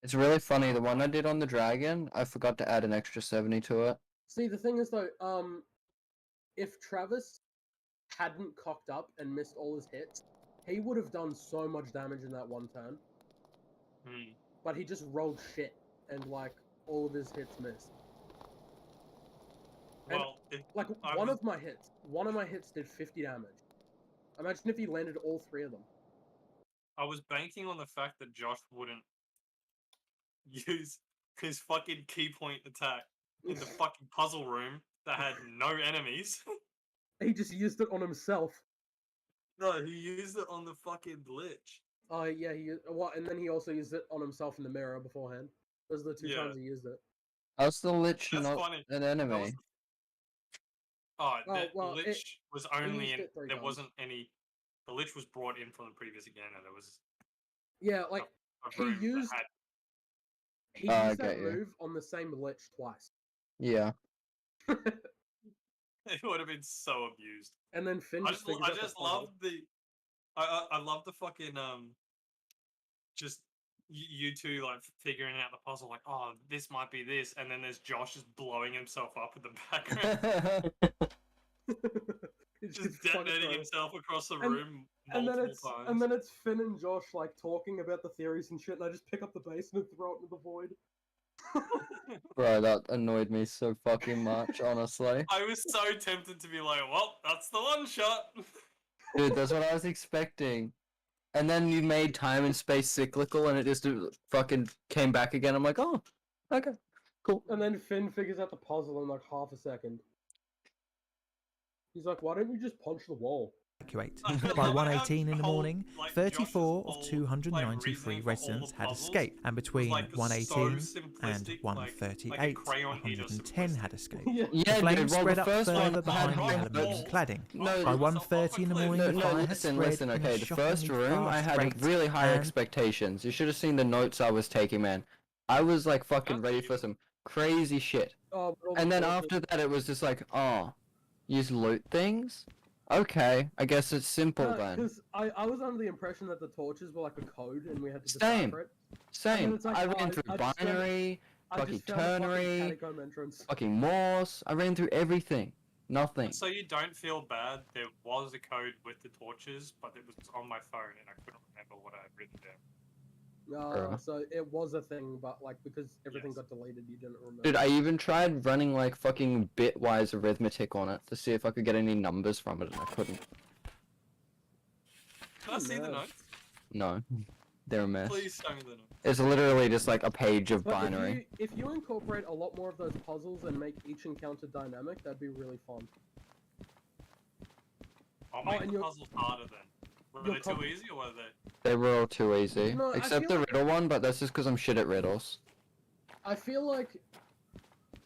Speaker 1: It's really funny. The one I did on the dragon, I forgot to add an extra 70 to it.
Speaker 7: See, the thing is though, if Travis hadn't cocked up and missed all his hits, he would have done so much damage in that one turn.
Speaker 8: Hmm.
Speaker 7: But he just rolled shit, and like all of his hits missed. And,
Speaker 8: Well,
Speaker 7: like one of my hits did 50 damage. Imagine if he landed all 3 of them.
Speaker 8: I was banking on the fact that Josh wouldn't use his fucking key point attack in the fucking puzzle room that had no enemies.
Speaker 7: He just used it on himself.
Speaker 8: No, he used it on the fucking glitch.
Speaker 7: Oh yeah, and then he also used it on himself in the mirror beforehand. Those are the 2 times he used it.
Speaker 1: How's the Lich
Speaker 8: That's
Speaker 1: not
Speaker 8: funny.
Speaker 1: an
Speaker 8: That
Speaker 1: enemy?
Speaker 8: was the
Speaker 7: well,
Speaker 8: Lich was
Speaker 7: he
Speaker 8: only
Speaker 7: used
Speaker 8: in.
Speaker 7: it 3
Speaker 8: There
Speaker 7: times.
Speaker 8: wasn't any. The Lich was brought in from the previous again, and there was
Speaker 7: Yeah, like
Speaker 8: a room that had
Speaker 7: He
Speaker 1: I
Speaker 7: used that
Speaker 1: get you.
Speaker 7: move on the same lich twice.
Speaker 1: Yeah.
Speaker 8: It would have been so abused.
Speaker 7: And then Finn
Speaker 8: I
Speaker 7: just
Speaker 8: just,
Speaker 7: figures
Speaker 8: I
Speaker 7: out the
Speaker 8: just
Speaker 7: puzzle.
Speaker 8: love the, I love the fucking just you two like figuring out the puzzle. Like, oh, this might be this, and then there's Josh just blowing himself up in the background,
Speaker 7: It's
Speaker 8: just
Speaker 7: fucking
Speaker 8: detonating
Speaker 7: gross.
Speaker 8: himself across the
Speaker 7: And-
Speaker 8: room
Speaker 7: And then
Speaker 8: multiple
Speaker 7: it's
Speaker 8: times.
Speaker 7: and then it's Finn and Josh like talking about the theories and shit, and I just pick up the bass and throw it into the void.
Speaker 1: Bro, that annoyed me so fucking much, honestly.
Speaker 8: I was so tempted to be like, well, that's the one shot.
Speaker 1: Dude, that's what I was expecting. And then you made time and space cyclical and it just fucking came back again. I'm like, oh, okay, cool.
Speaker 7: And then Finn figures out the puzzle in like half a second. He's like, why don't you just punch the wall?
Speaker 6: Evacuate.
Speaker 8: I feel
Speaker 6: By
Speaker 8: like
Speaker 6: 1:18 in the
Speaker 8: whole,
Speaker 6: morning,
Speaker 8: like,
Speaker 6: 34
Speaker 8: Josh's
Speaker 6: of
Speaker 8: whole,
Speaker 6: 293
Speaker 8: reasoning for all
Speaker 6: residents
Speaker 8: the
Speaker 6: had
Speaker 8: puzzles
Speaker 6: escaped, and between
Speaker 8: like, so
Speaker 6: 1:18 and
Speaker 8: simplistic, like a
Speaker 6: 1:38,
Speaker 8: crayon eater
Speaker 6: 110 had
Speaker 8: simplistic.
Speaker 6: escaped.
Speaker 7: Yeah.
Speaker 6: The
Speaker 1: Yeah,
Speaker 6: flames
Speaker 1: dude, well,
Speaker 6: spread
Speaker 1: the
Speaker 6: up
Speaker 1: first one
Speaker 6: further
Speaker 1: had
Speaker 6: behind the
Speaker 1: high
Speaker 6: aluminium
Speaker 1: walls.
Speaker 6: cladding.
Speaker 1: No,
Speaker 6: By
Speaker 8: Myself off
Speaker 6: 1:30 in the
Speaker 8: a cliff.
Speaker 6: morning,
Speaker 1: No,
Speaker 6: the
Speaker 1: no,
Speaker 6: fire had
Speaker 1: listen,
Speaker 6: spread
Speaker 1: listen,
Speaker 6: in a
Speaker 1: okay, the first
Speaker 6: shockingly
Speaker 1: room, I
Speaker 6: fast
Speaker 1: had
Speaker 6: rate,
Speaker 1: really high
Speaker 6: and
Speaker 1: expectations. You should have seen the notes I was taking, man. I was like fucking
Speaker 8: That's
Speaker 1: ready
Speaker 8: you.
Speaker 1: for some crazy shit.
Speaker 7: Oh, but all
Speaker 1: And
Speaker 7: the
Speaker 1: then
Speaker 7: torches-
Speaker 1: after that, it was just like, oh, you just loot things? Okay, I guess it's simple then.
Speaker 7: Because I was under the impression that the torches were like a code and we had to
Speaker 1: Same.
Speaker 7: decipher it.
Speaker 1: Same.
Speaker 7: it's like,
Speaker 1: I
Speaker 7: oh,
Speaker 1: ran through
Speaker 7: I just found-
Speaker 1: binary,
Speaker 7: I
Speaker 1: fucking
Speaker 7: just found a fucking
Speaker 1: ternary,
Speaker 7: catacomb entrance.
Speaker 1: fucking Morse. I ran through everything. Nothing.
Speaker 8: So you don't feel bad. There was a code with the torches, but it was on my phone and I couldn't remember what I had written down.
Speaker 1: Bruh.
Speaker 7: So it was a thing, but like because everything
Speaker 8: Yes.
Speaker 7: got deleted, you didn't remember.
Speaker 1: Dude, I even tried running like fucking bitwise arithmetic on it to see if I could get any numbers from it, and I couldn't.
Speaker 8: Can I see the
Speaker 7: no.
Speaker 8: notes?
Speaker 1: No, they're a mess.
Speaker 8: Please show me the notes.
Speaker 1: It's literally just like a page of
Speaker 7: But
Speaker 1: binary.
Speaker 7: if you incorporate a lot more of those puzzles and make each encounter dynamic, that'd be really fun.
Speaker 8: I'll make
Speaker 7: and
Speaker 8: the
Speaker 7: you're-
Speaker 8: puzzles harder then. Were
Speaker 7: you're
Speaker 8: they too easy or were they?
Speaker 1: They were all too easy,
Speaker 7: No, I
Speaker 1: except
Speaker 7: feel
Speaker 1: the
Speaker 7: like-
Speaker 1: riddle one, but that's just because I'm shit at riddles.
Speaker 7: I feel like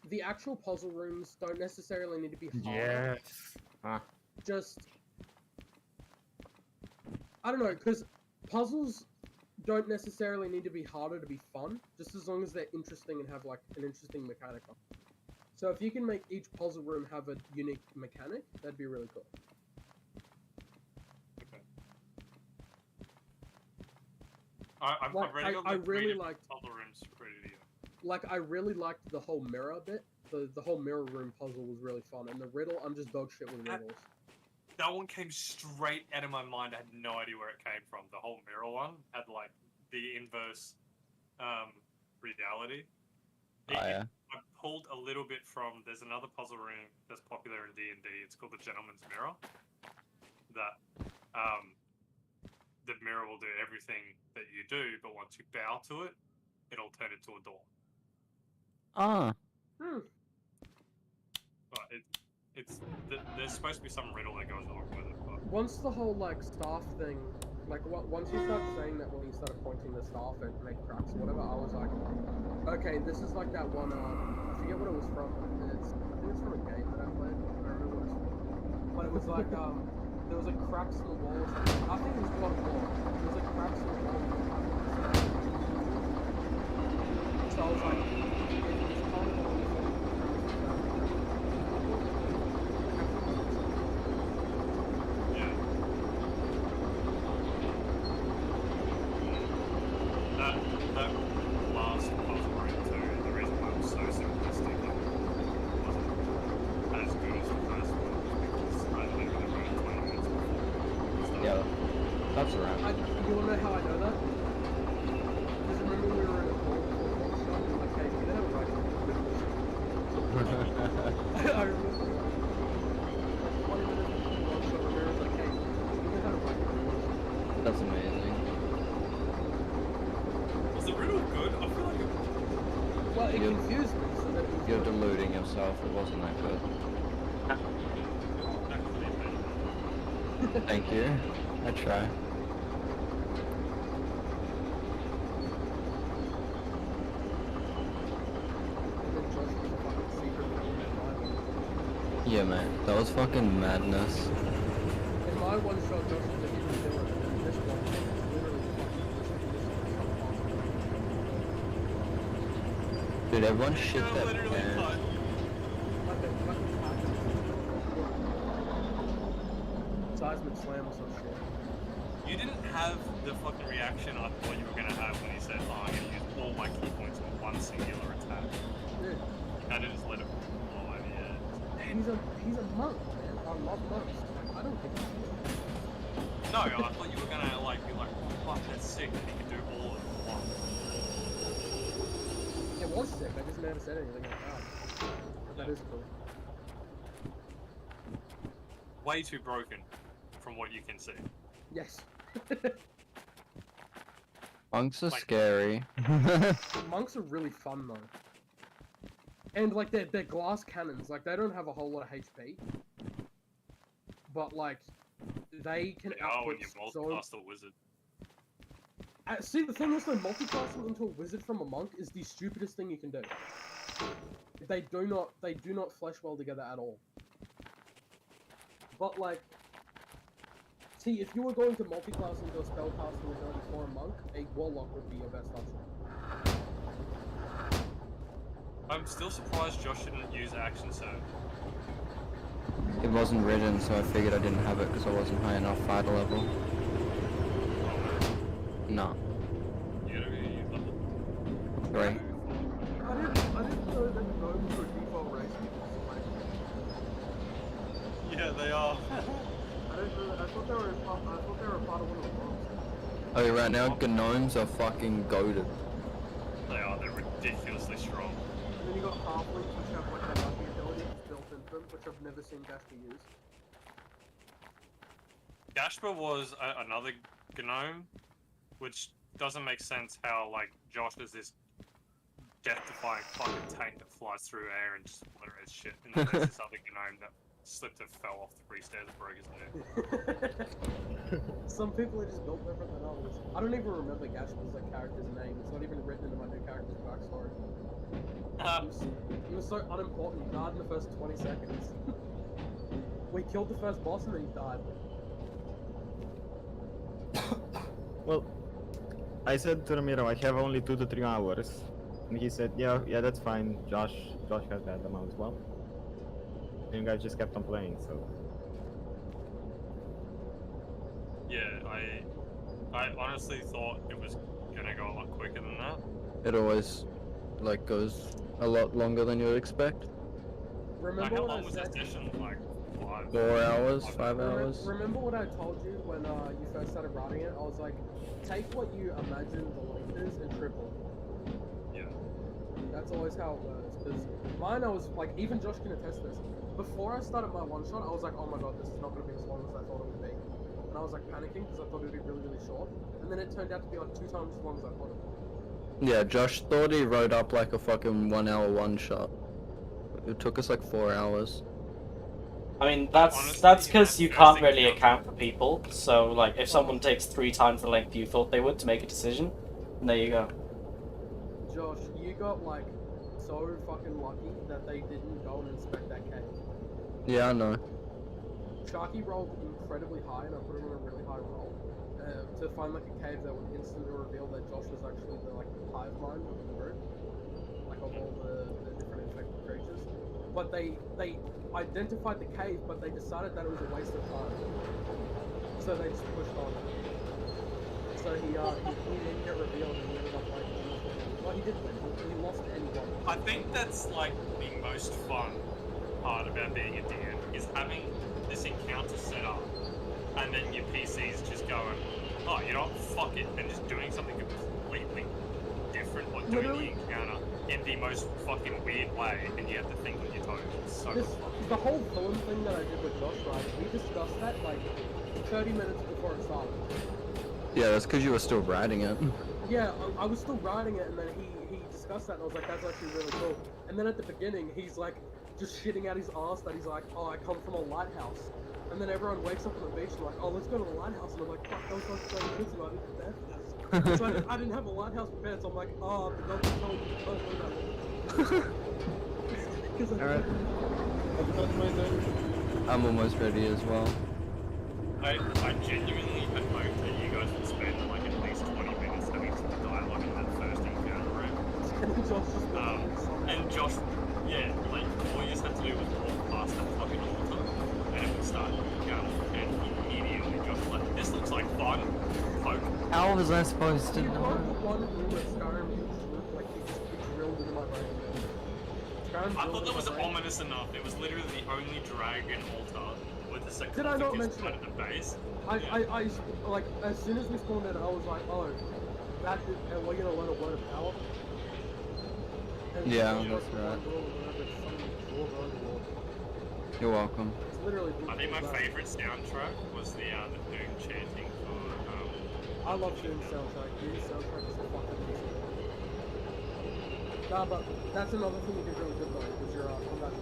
Speaker 7: the actual puzzle rooms don't necessarily need to be hard.
Speaker 2: Yes.
Speaker 7: Just I don't know, because puzzles don't necessarily need to be harder to be fun, just as long as they're interesting and have like an interesting mechanic on it. So if you can make each puzzle room have a unique mechanic, that'd be really cool.
Speaker 8: Okay. I've
Speaker 7: Like,
Speaker 8: already got
Speaker 7: I
Speaker 8: like
Speaker 7: really
Speaker 8: three
Speaker 7: liked-
Speaker 8: different puzzle rooms ready to go.
Speaker 7: Like I really liked the whole mirror bit. The whole mirror room puzzle was really fun, and the riddle, I'm just dog shit with riddles.
Speaker 8: That one came straight out of my mind. I had no idea where it came from. The whole mirror one had like the inverse reality.
Speaker 1: Oh yeah.
Speaker 8: I pulled a little bit from. There's another puzzle room that's popular in D&D. It's called the Gentleman's Mirror. That the mirror will do everything that you do, but once you bow to it, it'll turn into a door.
Speaker 1: Ah.
Speaker 8: But there's supposed to be some riddle that goes along with it. But
Speaker 7: Once the whole like staff thing, like once you start saying that when you started pointing the staff and make cracks or whatever, I was like, okay, this is like that one. I forget what it was from. I think it's from a game that I played. I don't remember what it's from. But it was like there was like cracks in the wall or something. I think it was God of War. There was like cracks in the wall. So I was like, it's kind of along the same
Speaker 8: yeah. That last puzzle room too, the reason why it was so simplistic and wasn't as good as the first one was because I didn't even read 20 minutes before.
Speaker 1: Yeah. That's around.
Speaker 7: You wanna know how I know that? Because remember we were in a call before the launch shot, and we were like, hey, you don't have a right to I remember. Like 20 minutes before the launch shot, Ramirez was like, hey, you don't have a right to
Speaker 1: That's amazing.
Speaker 8: Was the riddle good? I feel like it
Speaker 7: Well, it
Speaker 1: You're-
Speaker 7: confused me, so that was
Speaker 1: You're
Speaker 7: good.
Speaker 1: deluding yourself. It wasn't that good.
Speaker 8: actually
Speaker 1: Thank you. I try.
Speaker 7: And then Josh was a fucking secret villain.
Speaker 1: Yeah, man. That was fucking madness.
Speaker 7: In my one shot, Josh was a hidden villain, and in this one, he was literally fucking just
Speaker 1: Dude, everyone shit
Speaker 8: Yeah,
Speaker 1: their
Speaker 8: literally
Speaker 1: pants.
Speaker 8: fun.
Speaker 7: Seismic slam or some shit.
Speaker 8: You didn't have the fucking reaction I thought you were gonna have when he said, "Oh, I'm gonna use all my key points on one singular attack."
Speaker 7: Dude,
Speaker 8: You kind of just let it fly. Yeah.
Speaker 7: he's a monk, man. I love monks. Like, I don't think he's
Speaker 8: No, I thought you were gonna like be like, "Oh, fuck, that's sick," and he can do all of it at once.
Speaker 7: It was sick. I just never said anything like that. But that is cool.
Speaker 8: Way too broken, from what you can see.
Speaker 7: Yes.
Speaker 1: Monks are
Speaker 8: Like-
Speaker 1: scary.
Speaker 7: Monks are really fun though. And like they're glass cannons, like they don't have a whole lot of HP. But like they can
Speaker 8: Oh,
Speaker 7: output
Speaker 8: and you
Speaker 7: so
Speaker 8: multicast a wizard.
Speaker 7: see the thing is though, multiclassing into a wizard from a monk is the stupidest thing you can do. They do not flesh well together at all. But like see, if you were going to multiclass into a spellcasting ability for a monk, a warlock would be your best option.
Speaker 8: I'm still surprised Josh didn't use action surge.
Speaker 1: It wasn't written, so I figured I didn't have it because I wasn't high enough fighter level. No.
Speaker 8: You know, you level
Speaker 1: 3.
Speaker 7: I didn't know that the gnomes were default race.
Speaker 8: Yeah, they are.
Speaker 7: I didn't know that. I thought they were part of one of the monks.
Speaker 1: Okay, right now, gnomes are fucking goated.
Speaker 8: They are. They're ridiculously strong.
Speaker 7: And then you got halflings which have like a lucky ability built into them, which I've never seen Gashka use.
Speaker 8: Gashpa was another gnome, which doesn't make sense how, like, Josh is this death-defying fucking tank that flies through air and just obliterates shit, and then there's this other gnome that slipped and fell off the 3 stairs and broke his neck.
Speaker 7: Some people are just built different than others. I don't even remember Gashpa's like character's name. It's not even written into my new character's backstory. He was so unimportant. He died in the first 20 seconds. We killed the first boss and then he died.
Speaker 2: Well, I said to Ramiro, I have only 2 to 3 hours. And he said, yeah, that's fine. Josh has that amount as well. And you guys just kept on playing, so.
Speaker 8: Yeah, I honestly thought it was gonna go a lot quicker than that.
Speaker 1: It always, like, goes a lot longer than you would expect.
Speaker 8: Like,
Speaker 7: Remember
Speaker 8: how
Speaker 7: what
Speaker 8: long
Speaker 7: I
Speaker 8: was
Speaker 7: said?
Speaker 8: that session? Like, 5?
Speaker 1: 4 hours, 5 hours.
Speaker 7: Remember what I told you when you first started writing it? I was like, take what you imagine the length is and triple it.
Speaker 8: Yeah.
Speaker 7: That's always how it works. Because mine, I was like, even Josh can attest this. Before I started my one shot, I was like, oh my god, this is not going to be as long as I thought it would be. And I was like panicking because I thought it would be really, really short. And then it turned out to be like 2 times as long as I thought it would.
Speaker 1: Yeah, Josh thought he wrote up like a fucking 1 hour one shot. It took us like 4 hours.
Speaker 3: I mean, that's
Speaker 8: Honestly,
Speaker 3: because you
Speaker 8: yeah,
Speaker 3: can't
Speaker 8: I think
Speaker 3: really
Speaker 8: so.
Speaker 3: account for people. So, like, if someone takes 3 times the length you thought they would to make a decision, and there you go.
Speaker 7: Josh, you got like so fucking lucky that they didn't go and inspect that cave.
Speaker 1: Yeah, I know.
Speaker 7: Sharky rolled incredibly high, and I put him on a really high roll to find like a cave that would instantly reveal that Josh was actually the like hive mind of the group, like of all the different infected creatures. But they identified the cave, but they decided that it was a waste of time, so they just pushed on. So he didn't get revealed, and he ended up like, well, he did win. He lost to anyone.
Speaker 8: I think that's like the most fun part about being a DM is having this encounter set up, and then your PC's just going, oh, you know what, fuck it, and just doing something completely different or doing
Speaker 7: Literally.
Speaker 8: the encounter in the most fucking weird way, and you have to think on your toes. It's so
Speaker 7: This,
Speaker 8: fun.
Speaker 7: the whole villain thing that I did with Josh, right? We discussed that like 30 minutes before it started.
Speaker 1: Yeah, that's because you were still writing it.
Speaker 7: Yeah, I was still writing it, and then he discussed that, and I was like, that's actually really cool. And then at the beginning, he's like, just shitting out his ass that he's like, oh, I come from a lighthouse. And then everyone wakes up on the beach and like, oh, let's go to the lighthouse. And I'm like, fuck, that was like 30 minutes ago, I didn't prepare for this. So I didn't have a lighthouse prepared, so I'm like, oh, the doctor told me to do that. Because
Speaker 2: Alright.
Speaker 1: I'm almost ready as well.
Speaker 8: I genuinely had hoped that you guys would spend like at least 20 minutes having some dialogue in that first encounter room.
Speaker 7: And then Josh just
Speaker 8: And Josh, yeah, like all you just had to do was walk past that fucking altar, and it would start going. And immediately Josh was like, "This looks like fun." Poke.
Speaker 1: How was I supposed to
Speaker 7: You know
Speaker 1: know?
Speaker 7: the one rule of Skyrim is like it's drilled into my brain. Skyrim
Speaker 8: I thought
Speaker 7: drilled
Speaker 8: that was
Speaker 7: into my brain.
Speaker 8: ominous enough. It was literally the only dragon altar with the
Speaker 7: Did I not
Speaker 8: sarcophagus
Speaker 7: mention
Speaker 8: right
Speaker 7: it?
Speaker 8: at the base.
Speaker 7: I like as soon as we spawned in, I was like, oh, that is, and we're gonna learn a word of power. And
Speaker 1: Yeah,
Speaker 7: it's
Speaker 1: that's
Speaker 7: like
Speaker 1: right.
Speaker 7: one rule, whenever it's some rule of overlord.
Speaker 1: You're welcome.
Speaker 7: It's literally.
Speaker 8: I think my
Speaker 7: that.
Speaker 8: favorite soundtrack was the Doom chanting for
Speaker 7: I love Doom's soundtrack. Doom's soundtrack is fucking amazing. Nah, but that's another thing you can really good though, because your combat.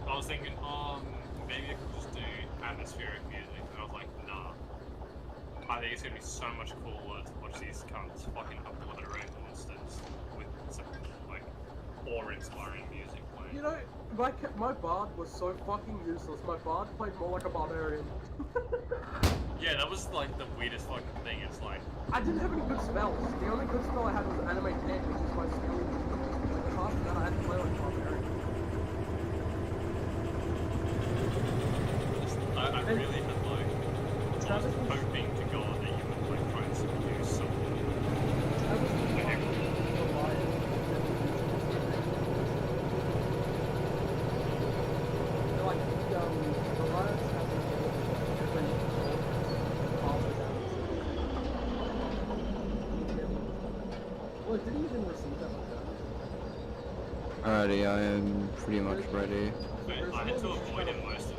Speaker 8: I was thinking, maybe I could just do atmospheric music, and I was like, nah. I think it's gonna be so much cooler to watch these cunts fucking obliterate monsters with some, like, awe-inspiring music playing.
Speaker 7: You know, my bard was so fucking useless. My bard played more like a barbarian.
Speaker 8: Yeah, that was, like, the weirdest fucking thing. It's like,
Speaker 7: I didn't have any good spells. The only good spell I had was animate 10, which is my skill. Like, apart from that, I had to play like a barbarian.
Speaker 8: I really had, like, I was hoping to God that you would, like, try and seduce something.
Speaker 7: I was
Speaker 8: Like,
Speaker 7: like, the riots have different well, did he even receive that like
Speaker 1: Alrighty, I am pretty much ready.
Speaker 8: I had to avoid it most of it.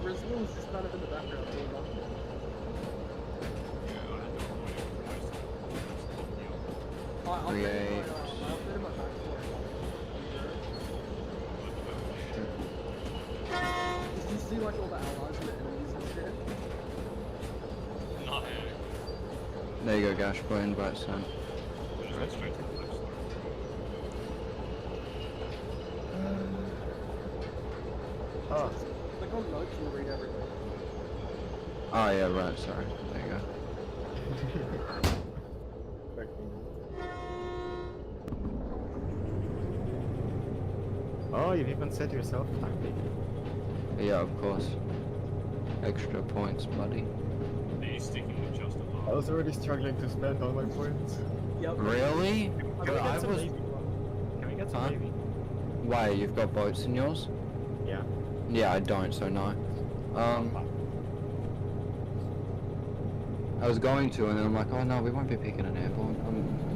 Speaker 7: The Rizla was just kind of in the background doing nothing.
Speaker 8: Yeah, I had to avoid it most of it.
Speaker 7: I'll
Speaker 1: Create.
Speaker 7: I updated my backstory. Did you see like all the allies and the enemies and shit?
Speaker 8: Not
Speaker 1: There you go, Gash. Go invite Sam.
Speaker 8: Straight to the backstory.
Speaker 2: Oh,
Speaker 7: Click on notes and read everything.
Speaker 1: Oh yeah, right. Sorry. There you go.
Speaker 2: oh, you've even set yourself happy.
Speaker 1: Yeah, of course. Extra points, buddy.
Speaker 8: Are you sticking with just
Speaker 2: I was already struggling to spend all my points.
Speaker 7: Yep.
Speaker 1: Really?
Speaker 2: Can we
Speaker 1: I
Speaker 2: get some
Speaker 1: was.
Speaker 2: navy? Can we get some
Speaker 1: Huh?
Speaker 2: navy?
Speaker 1: Why? You've got boats in yours?
Speaker 2: Yeah.
Speaker 1: Yeah, I don't. So no. I was going to, and then I'm like, oh no, we won't be picking an airborne.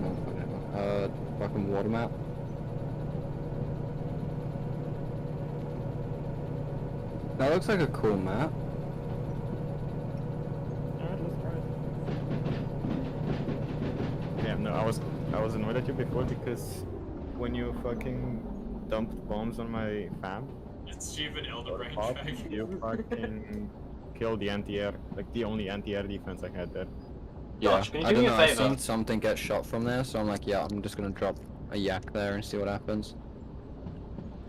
Speaker 1: No, fucking airborne. Fucking water map. That looks like a cool map.
Speaker 2: Alright, let's try it. Yeah, no, I was annoyed at you before because when you fucking dumped bombs on my fam,
Speaker 8: It's stupid Elder Brain
Speaker 2: pop,
Speaker 8: track.
Speaker 2: you fucking killed the anti-air, like the only anti-air defense I had there.
Speaker 1: Yeah,
Speaker 3: Josh, can you
Speaker 1: I
Speaker 3: do
Speaker 1: don't
Speaker 3: me
Speaker 1: know.
Speaker 3: a
Speaker 1: I
Speaker 3: favour?
Speaker 1: seen something get shot from there, so I'm like, yeah, I'm just gonna drop a yak there and see what happens.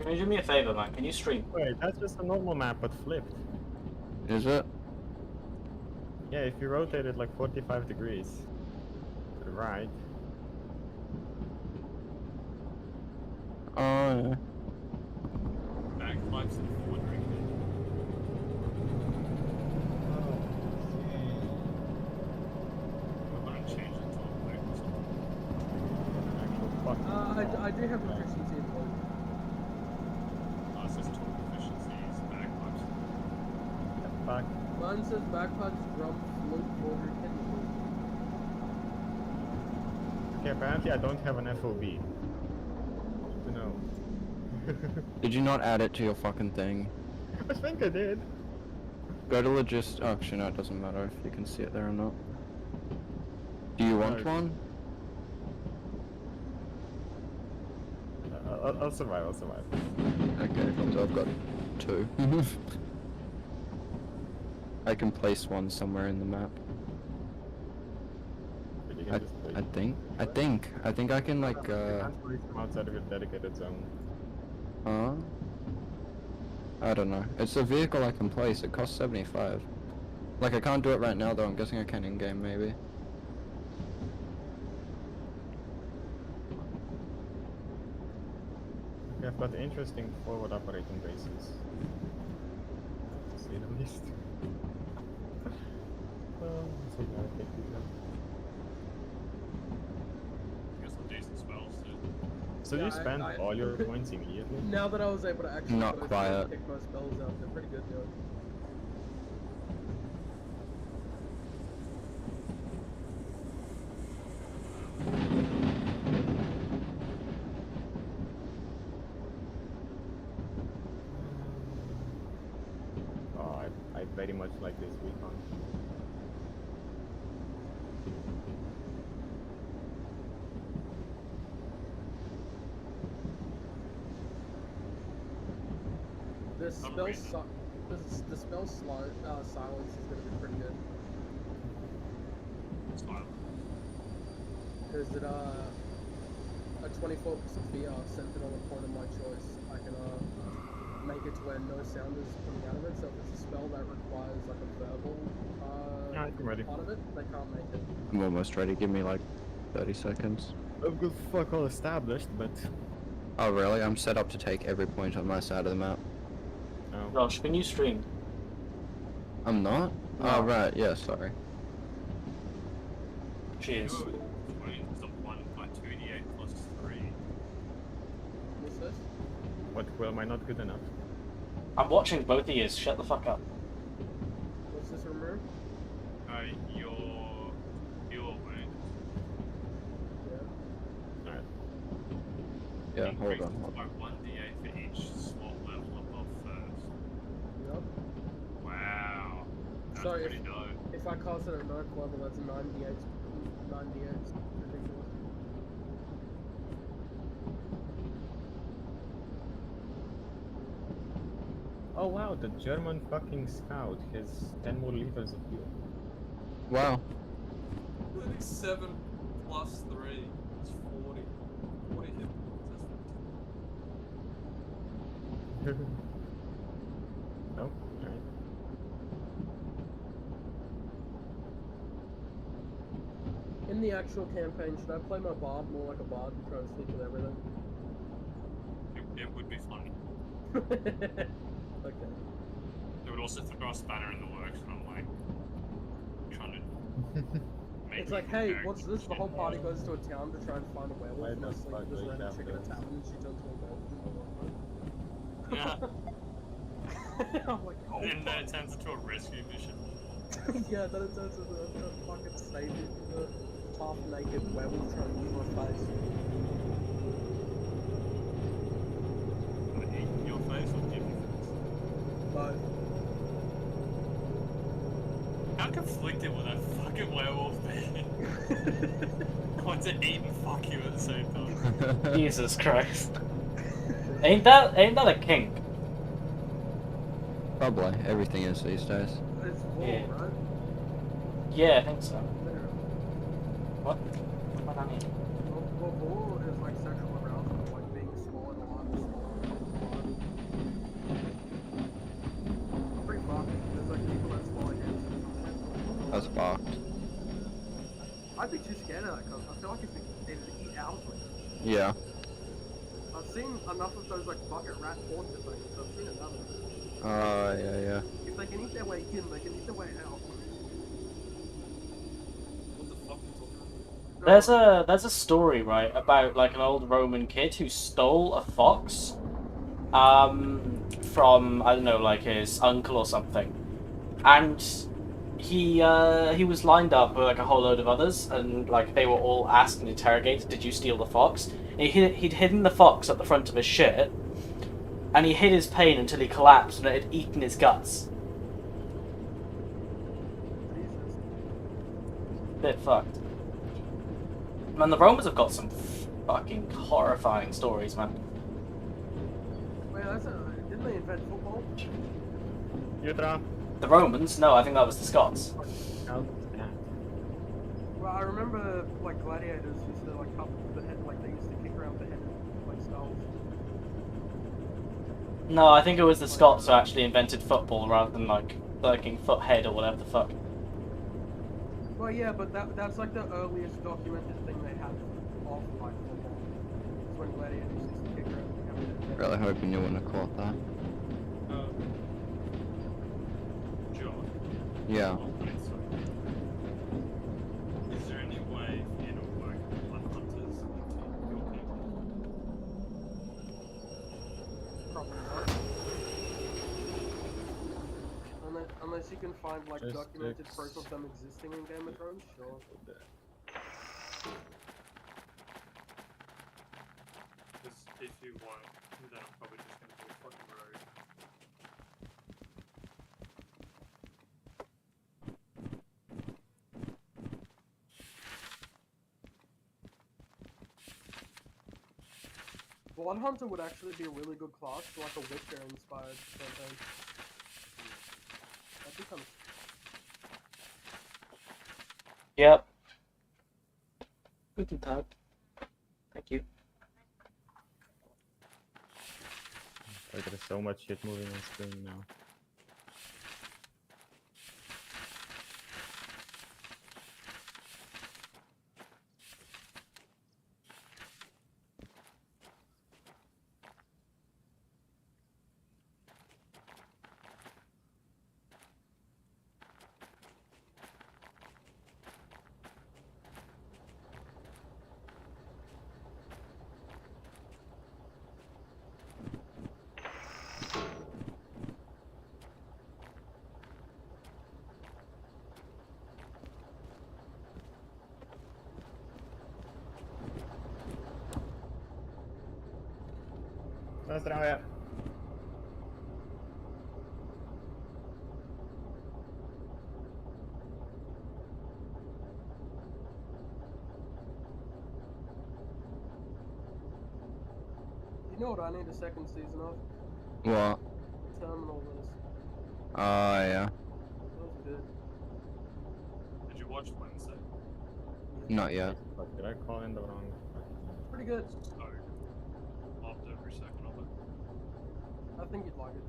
Speaker 3: Can you do me a favour, man? Can you stream?
Speaker 2: Wait, that's just a normal map but flipped.
Speaker 1: Is it?
Speaker 2: Yeah, if you rotate it like 45 degrees to the right.
Speaker 1: Oh yeah.
Speaker 8: Bagpipes and forward drinking. I'm gonna change it to a blue or something.
Speaker 2: Actual fuck.
Speaker 7: I do have proficiency in both.
Speaker 8: Oh, it says tool proficiencies, bagpipes.
Speaker 2: Fuck.
Speaker 7: Mine says bagpipes, drum, flute, organ, and flute.
Speaker 2: Okay, apparently I don't have an FOV. Good to know.
Speaker 1: Did you not add it to your fucking thing?
Speaker 2: I think I did.
Speaker 1: Go to logist. Oh, actually, no, it doesn't matter if you can see it there or not. Do you want
Speaker 2: No.
Speaker 1: one?
Speaker 2: I'll survive, I'll survive.
Speaker 1: Okay, so I've got two. I can place one somewhere in the map.
Speaker 2: But you can just wait.
Speaker 1: I think I can like
Speaker 2: You can't place them outside of your dedicated zone.
Speaker 1: I don't know. It's a vehicle I can place. It costs 75. Like I can't do it right now though. I'm guessing I can in game maybe.
Speaker 2: but interesting forward operating bases. To say the least. Let's see how I take these out.
Speaker 8: Got some decent spells too.
Speaker 2: So do
Speaker 7: Yeah,
Speaker 2: you spend
Speaker 7: I-
Speaker 2: all your points immediately?
Speaker 7: Now that I was able to actually
Speaker 1: Not
Speaker 7: go through
Speaker 1: quiet.
Speaker 7: and pick my spells out, they're pretty good, dude.
Speaker 2: Oh, I very much like this recon.
Speaker 7: The
Speaker 8: I'm
Speaker 7: spell,
Speaker 8: reading
Speaker 7: the spell silence is going to be pretty good.
Speaker 8: Silent.
Speaker 7: Because it, a 24% fear centered on a point of my choice. I can, make it to where no sound is coming out of it, so if it's a spell that requires, like, a verbal,
Speaker 2: Yeah, I'm ready.
Speaker 7: part of it, they can't make it.
Speaker 1: I'm almost ready. Give me like 30 seconds.
Speaker 2: I've got fuck all established, but
Speaker 1: Oh really? I'm set up to take every point on my side of the map.
Speaker 2: no.
Speaker 3: Josh, can you stream?
Speaker 1: I'm not?
Speaker 3: No.
Speaker 1: Oh right, yeah, sorry.
Speaker 3: Cheers.
Speaker 8: 20 is a 1 by 2d8 plus 3.
Speaker 7: What's this?
Speaker 2: What, well, am I not good enough?
Speaker 3: I'm watching both of you. Shut the fuck up.
Speaker 7: What's this room?
Speaker 8: Your wound.
Speaker 7: Yeah.
Speaker 2: Alright.
Speaker 1: Yeah, hold
Speaker 8: Increases
Speaker 1: on.
Speaker 8: by 1d8 for each slot level above first.
Speaker 7: Yep.
Speaker 8: Wow. That's
Speaker 7: Sorry,
Speaker 8: pretty dope.
Speaker 7: If I cast it at 9th level, that's 98. 98. Ridiculous.
Speaker 2: Oh wow, the German fucking scout has 10 more liters of fuel.
Speaker 1: Wow.
Speaker 8: 37 plus 3 is 40. 40 hit points.
Speaker 2: No? Alright.
Speaker 7: In the actual campaign, should I play my bard more like a bard and try and sleep with everything?
Speaker 8: It would be funny.
Speaker 7: Okay.
Speaker 8: It would also throw a spanner in the works, and I'm like, trying to make
Speaker 7: It's like,
Speaker 8: it
Speaker 7: hey,
Speaker 8: very
Speaker 7: what's this? The whole party goes to a town to try and find a
Speaker 2: Why
Speaker 7: werewolf, and I
Speaker 2: the
Speaker 7: sleep
Speaker 2: fuck
Speaker 7: with this
Speaker 2: do we
Speaker 7: random
Speaker 2: have
Speaker 7: chick at a
Speaker 2: this?
Speaker 7: tavern, and she turns into a werewolf.
Speaker 8: Yeah.
Speaker 7: I'm like, oh,
Speaker 8: And then it turns into a rescue mission.
Speaker 7: yeah, then it turns into a fucking savior for the half-naked werewolf trying to eat my face.
Speaker 8: Eat your face or give you face?
Speaker 7: But
Speaker 8: How conflicted would that fucking werewolf be? I want to eat and fuck you at the same time.
Speaker 3: Jesus Christ. Ain't that a kink?
Speaker 1: Probably. Everything is these days.
Speaker 7: it's full,
Speaker 3: Yeah.
Speaker 7: right?
Speaker 3: Yeah, I think so.
Speaker 7: There.
Speaker 3: What? What I mean?
Speaker 7: Well, bull is like sexual arousal, like being small and alive and small. Pretty fucked. There's like people that swallow hands and shit.
Speaker 1: That's fucked.
Speaker 7: I'd be too scared of that because I feel like it'd eat out of me.
Speaker 1: Yeah.
Speaker 7: I've seen enough of those like bucket rat haunted things, so I've seen enough.
Speaker 1: Yeah.
Speaker 7: If they can eat their way in, they can eat their way out.
Speaker 8: What the fuck are you talking about?
Speaker 3: There's a story, right, about like an old Roman kid who stole a fox from, I don't know, like his uncle or something. And he was lined up with like a whole load of others, and like they were all asked and interrogated, did you steal the fox? And he'd hidden the fox at the front of his shirt, and he hid his pain until he collapsed and it had eaten his guts. Bit fucked. Man, the Romans have got some fucking horrifying stories, man.
Speaker 7: Wait, didn't they invent football?
Speaker 2: Yutra!
Speaker 3: The Romans? No, I think that was the Scots.
Speaker 2: Out. Yeah.
Speaker 7: Well, I remember like gladiators used to like cut the head, like they used to kick around the head like skulls.
Speaker 3: No, I think it was the Scots who actually invented football rather than like fucking foothead or whatever the fuck.
Speaker 7: Well, yeah, but that's like the earliest documented thing they had of like football. It's when gladiators used to kick around the
Speaker 1: Really hoping you wouldn't have caught that.
Speaker 8: John.
Speaker 1: Yeah.
Speaker 8: Is there any way for you to work blood hunters into your people?
Speaker 7: Probably not. Unless you can find like
Speaker 2: Just
Speaker 7: documented
Speaker 2: fix-
Speaker 7: proof of them existing in Game of Thrones, sure.
Speaker 8: Because if you won't, then I'm probably just going to do a fucking road.
Speaker 7: Blood Hunter would actually be a really good class for like a Witcher inspired campaign. That'd be kind of...
Speaker 3: Yep. Guten Tag. Thank you.
Speaker 2: Like there's so much shit moving on screen now. Здравия.
Speaker 7: You know what I need a second season of?
Speaker 1: What?
Speaker 7: Terminal List.
Speaker 1: Oh, yeah.
Speaker 7: That was good.
Speaker 8: Did you watch Wednesday?
Speaker 1: Not yet.
Speaker 2: Fuck, did I call in the wrong?
Speaker 7: Pretty good.
Speaker 8: So, loved every second of it.
Speaker 7: I think you'd like it.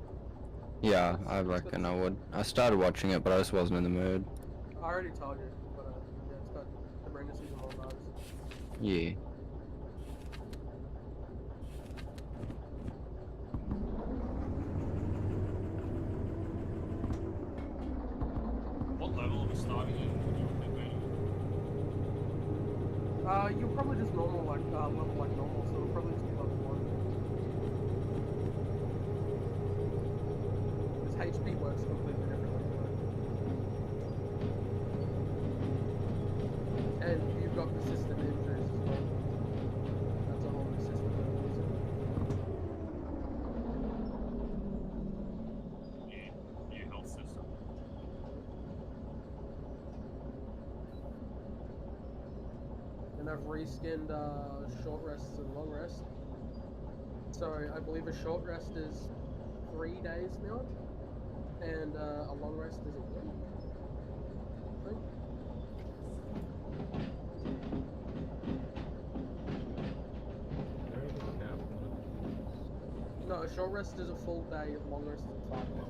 Speaker 1: Yeah, I reckon I would. I started watching it, but I just wasn't in the mood.
Speaker 7: I already told you, but yeah, it's got Sabrina season 1 vibes.
Speaker 1: Yeah.
Speaker 8: What level of a starting in would you think being?
Speaker 7: You're probably just normal, like, level like normal, so it'll probably just be level 1. Because HP works completely differently. And you've got persistent injuries as well. That's a whole new system.
Speaker 8: New health system.
Speaker 7: And I've reskinned short rests and long rests. So I believe a short rest is 3 days now, and a long rest is a week. I think. No, a short rest is a full day, a long rest is 5 days.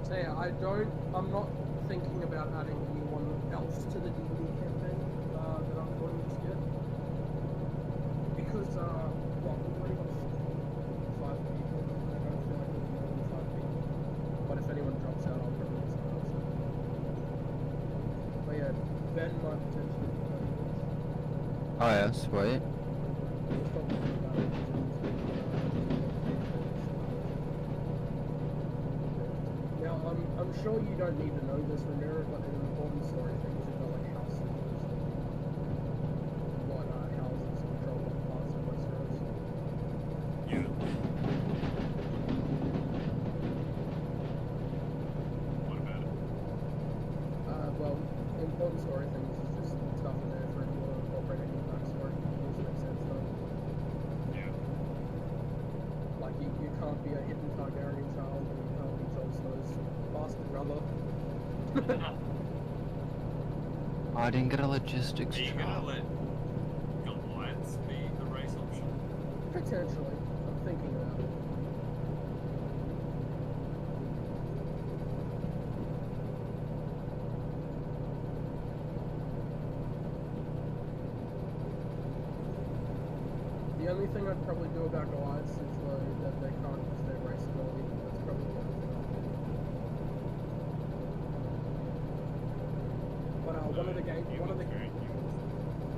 Speaker 7: So yeah, I'm not thinking about adding anyone else to the DVD campaign that I'm doing just yet. Because, well, we've already got 5 people, and I don't feel like there's more than 5 people. But if anyone drops out, I'll probably just announce it. But yeah, Ben might potentially be doing this.
Speaker 1: Oh, yeah, sweet.
Speaker 7: We'll stop talking about it. Now, I'm sure you don't need to know this, Ramiro, but an important story thing is about like house systems. What houses control what parts of Westeros.
Speaker 8: Yeah. What about it?
Speaker 7: Well, important story things is just stuff in there for if you want to incorporate any backstory. Does make sense though.
Speaker 8: Yeah.
Speaker 7: Like you can't be a hidden Targaryen child and you can't be Jon Snow's bastard brother.
Speaker 1: I didn't get a logistics
Speaker 8: Are you
Speaker 1: truck.
Speaker 8: gonna let Goliaths be the race option?
Speaker 7: Potentially. I'm thinking about it. The only thing I'd probably do about Goliaths is that they can't use their race ability. That's probably the only thing I'd do. But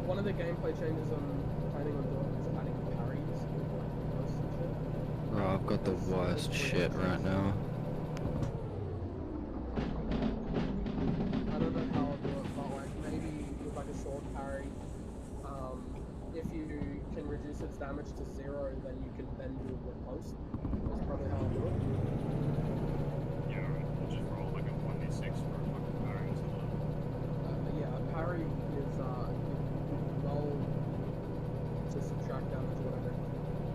Speaker 7: one of the gameplay changes I'm planning on doing is adding parries with like posts and shit.
Speaker 1: Bro, I've got the worst shit right now.
Speaker 7: I don't know how I'll do it, but like maybe with like a sword parry, if you can reduce its damage to 0, then you can then do a riposte. That's probably how I'll do it.
Speaker 8: Yeah, alright. We'll just roll like a 1d6 for a fucking parry or something.
Speaker 7: Yeah, a parry is you roll to subtract damage or whatever.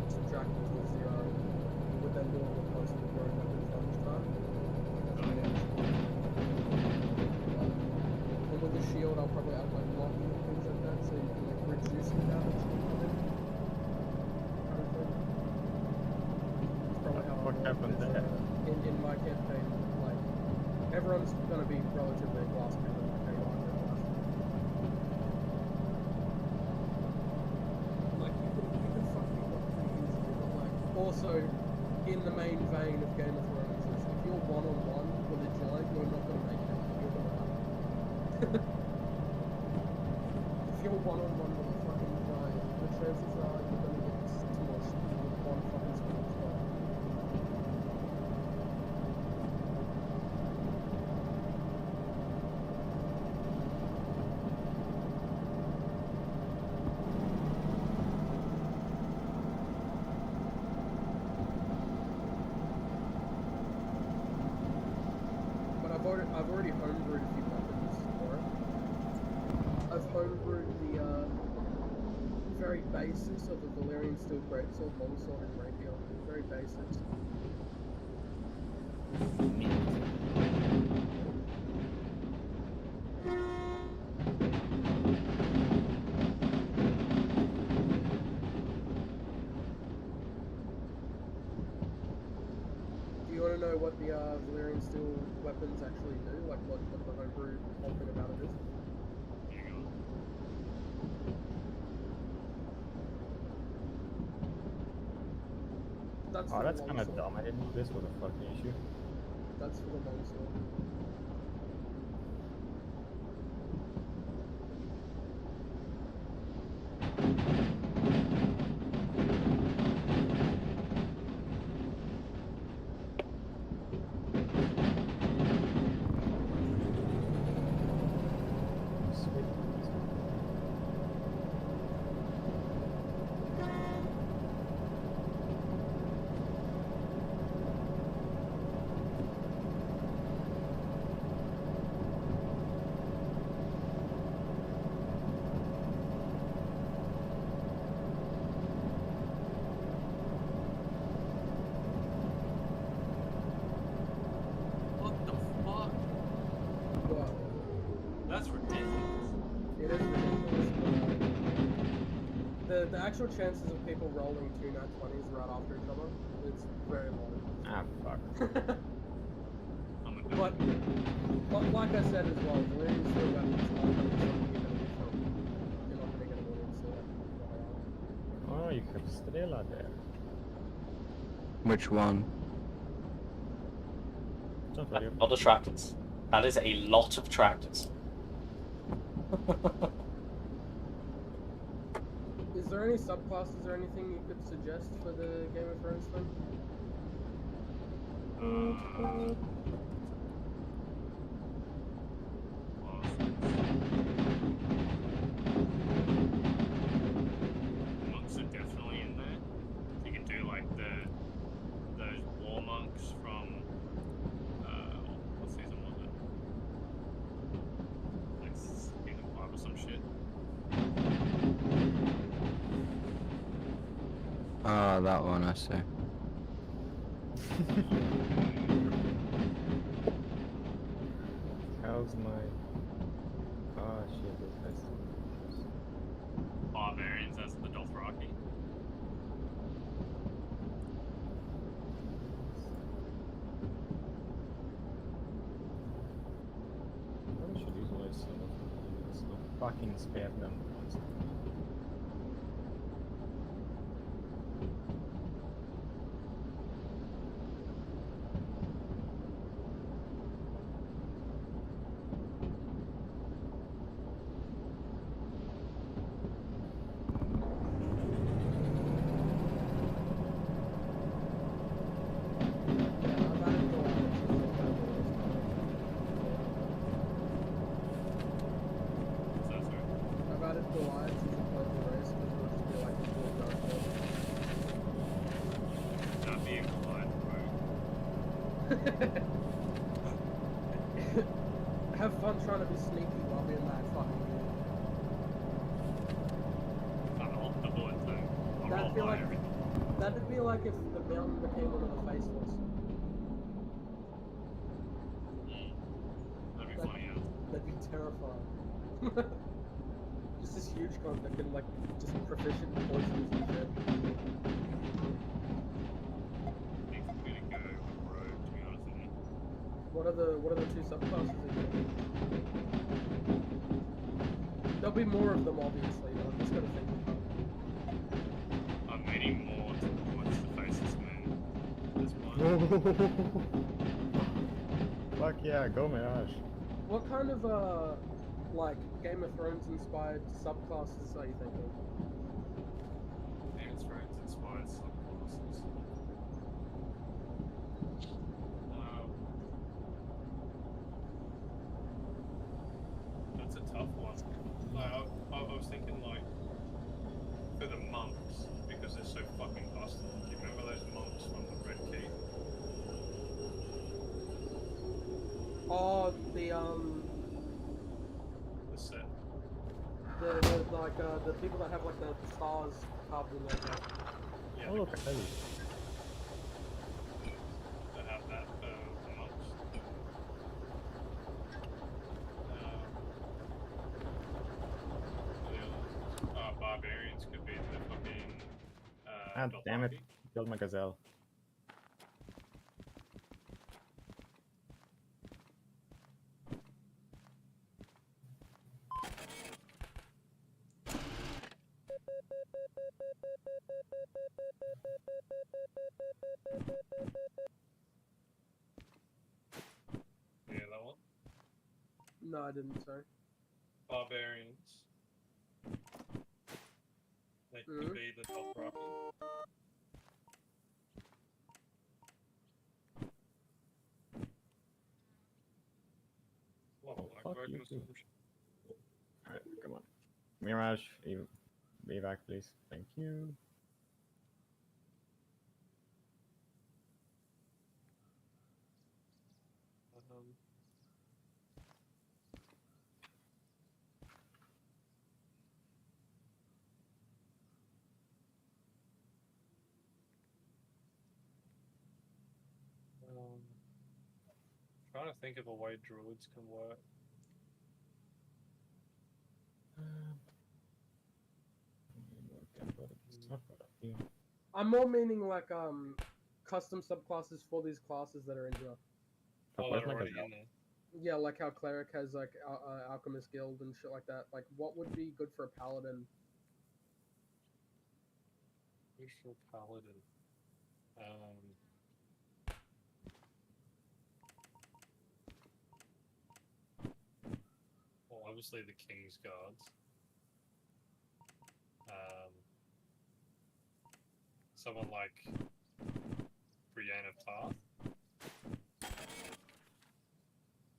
Speaker 7: Subtract it to 0. You would then do a riposte with your own weapon from each time. And with the shield, I'll probably add like blocking and things like that, so you can like reduce the damage.
Speaker 2: What happened there?
Speaker 7: In my campaign, like everyone's gonna be relatively glass cannon, like how you are in real life. Like you can fuck people up pretty easily, but like also in the main vein of Game of Thrones is if you're one-on-one with a giant, you're not gonna make it. You're gonna die. If you're one-on-one with a fucking giant, the chances are you're gonna get smushed with one fucking small shot. But I've already homebrewed a few weapons for it. I've homebrewed the very basics of the Valyrian steel greatsword, longsword, and rapier. Very basics. Do you want to know what the Valyrian steel weapons actually do? Like what the homebrew whole thing about it is? That's
Speaker 2: Oh, that's kind of dumb. I didn't know this was a fucking issue.
Speaker 7: That's for the longsword.
Speaker 2: Sweet.
Speaker 8: What the fuck?
Speaker 7: Well,
Speaker 8: That's ridiculous.
Speaker 7: it is ridiculous. But, the actual chances of people rolling 2 nat 20s right after each other, it's very low.
Speaker 2: Ah, fuck.
Speaker 8: I'm a
Speaker 7: but like I said as well, Valyrian steel weapons are going to be something you're going to get from. You're not going to get a Valyrian steel weapon.
Speaker 2: Oh, you have Strela there.
Speaker 1: Which one?
Speaker 2: Don't worry.
Speaker 3: A lot of tractors. That is a lot of tractors.
Speaker 7: Is there any subclasses or anything you could suggest for the Game of Thrones thing?
Speaker 8: Monks are definitely in there. You can do like those war monks from what season was it? Like season 5 or some shit.
Speaker 1: Ah, that one, I see.
Speaker 2: How's my... Oh shit, fucking spare them.
Speaker 7: I've added the lines as a part of the race because it'll just be like a full dark mode.
Speaker 8: Not being polite,
Speaker 7: Have fun trying to be sneaky while being that fucking good.
Speaker 8: I'll do it too. I'll
Speaker 7: That'd
Speaker 8: roll
Speaker 7: be
Speaker 8: by
Speaker 7: like-
Speaker 8: everything.
Speaker 7: That'd be like if the mountain became one of the faceless.
Speaker 8: That'd be
Speaker 7: That-
Speaker 8: funny, yeah.
Speaker 7: That'd be terrifying. Just this huge con that can like just proficient in poisons and shit.
Speaker 8: I think I'm gonna go with Rogue, to be honest with you.
Speaker 7: What are the two subclasses again? There'll be more of them obviously, but I'm just gonna think about it.
Speaker 8: I'm leaning more towards the faceless moon at this point.
Speaker 2: Fuck yeah, go Mirage.
Speaker 7: What kind of like Game of Thrones inspired subclasses are you thinking?
Speaker 8: Game of Thrones inspired subclasses. That's a tough one. Like, I was thinking like for the monks because they're so fucking busted. Do you remember those monks from the Red Key?
Speaker 7: Oh, the
Speaker 8: set.
Speaker 7: the people that have like the stars carved in their head.
Speaker 8: Yeah,
Speaker 2: Oh, look, Ellie.
Speaker 8: they have that for the monks. Barbarians could be the fucking.
Speaker 2: Ah, damn it.
Speaker 8: Dothraki.
Speaker 2: Killed my gazelle.
Speaker 8: Yeah, that one.
Speaker 7: No, I didn't. Sorry.
Speaker 8: Barbarians. They could be the Dothraki. Well,
Speaker 2: Oh,
Speaker 8: like
Speaker 2: fuck
Speaker 8: working
Speaker 2: you
Speaker 8: with
Speaker 2: too.
Speaker 8: some
Speaker 2: Alright, come on. Mirage, evac please. Thank you.
Speaker 8: trying to think of a way druids can work.
Speaker 7: I'm more meaning like custom subclasses for these classes that are in here.
Speaker 8: Oh,
Speaker 2: where's
Speaker 8: they're
Speaker 2: my
Speaker 8: already
Speaker 2: gazelle?
Speaker 8: in there.
Speaker 7: Yeah, like how cleric has like alchemist guild and shit like that. Like, what would be good for a paladin?
Speaker 8: Crucial paladin. Well, obviously the King's Guards. Someone like Brienne of Tarth.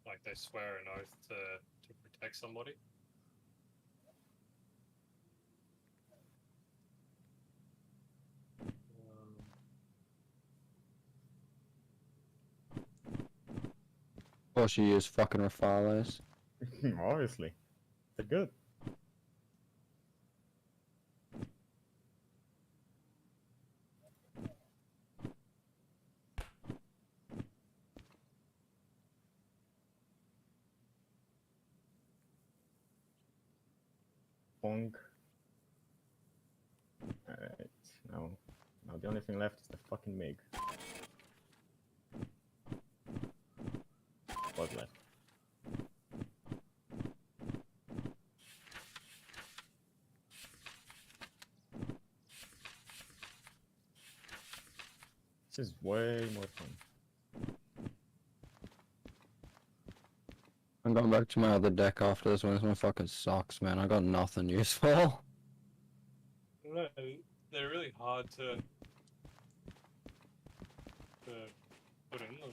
Speaker 8: Like they swear an oath to protect somebody.
Speaker 1: Or she use fucking Rafalos.
Speaker 2: Obviously. They're good. Bonk. Alright, now the only thing left is the fucking Mig. What's left? This is way more fun.
Speaker 1: I'm going back to my other deck after this one. This one fucking sucks, man. I got nothing useful.
Speaker 8: No, they're really hard to put in them.